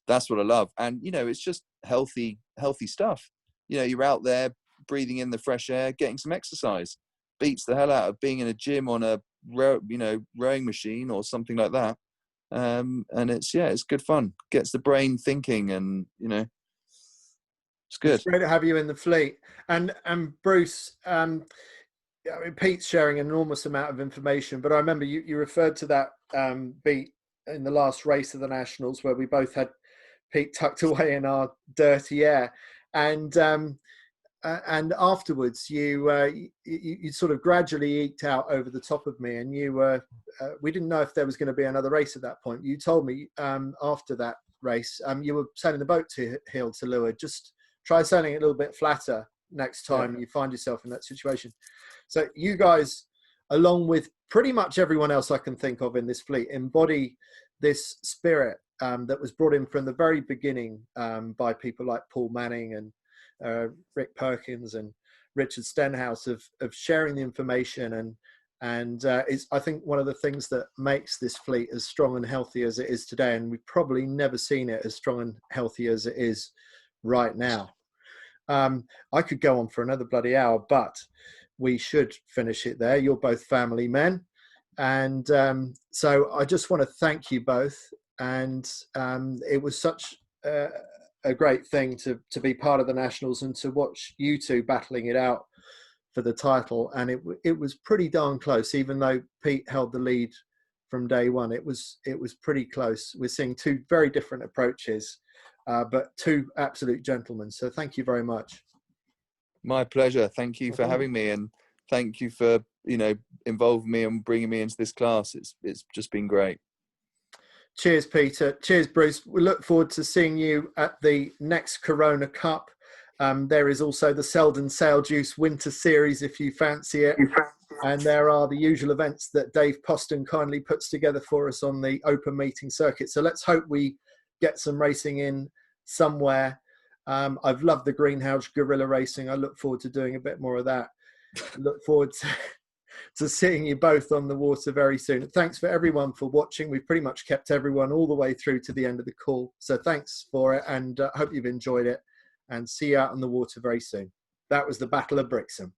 that's what I love. And, it's just healthy stuff. You're out there breathing in the fresh air, getting some exercise. Beats the hell out of being in a gym on a rowing machine or something like that. and it's good fun. Gets the brain thinking, and it's good. It's great to have you in the fleet. And Bruce, I mean, Pete's sharing an enormous amount of information, but I remember you referred to that beat in the last race of the Nationals where we both had Pete tucked away in our dirty air, and afterwards you sort of gradually eked out over the top of me, and we didn't know if there was going to be another race at that point. You told me after that race you were sailing the boat to heel to leeward. Just try sailing it a little bit flatter next time you find yourself in that situation. So you guys, along with pretty much everyone else I can think of in this fleet, embody this spirit that was brought in from the very beginning by people like Paul Manning and Rick Perkins and Richard Stenhouse of sharing the information, and it's, I think, one of the things that makes this fleet as strong and healthy as it is today, and we've probably never seen it as strong and healthy as it is right now. I could go on for another bloody hour, but we should finish it there. You're both family men, and so I just want to thank you both, and it was such a great thing to be part of the Nationals and to watch you two battling it out for the title. And it was pretty darn close, even though Pete held the lead from day one. It was pretty close. We're seeing two very different approaches, but two absolute gentlemen. So thank you very much. My pleasure. Thank you for having me, and thank you for involving me and bringing me into this class. It's just been great. Cheers, Peter. Cheers, Bruce. We look forward to seeing you at the next Corona Cup. There is also the Selden Sail Juice Winter Series if you fancy it. And there are the usual events that Dave Poston kindly puts together for us on the open meeting circuit. So let's hope we get some racing in somewhere. I've loved the Greenhalgh guerrilla racing. I look forward to doing a bit more of that. Look forward to seeing you both on the water very soon. Thanks for everyone for watching. We've pretty much kept everyone all the way through to the end of the call. So thanks for it, and hope you've enjoyed it, and see you out on the water very soon. That was the Battle of Brixham.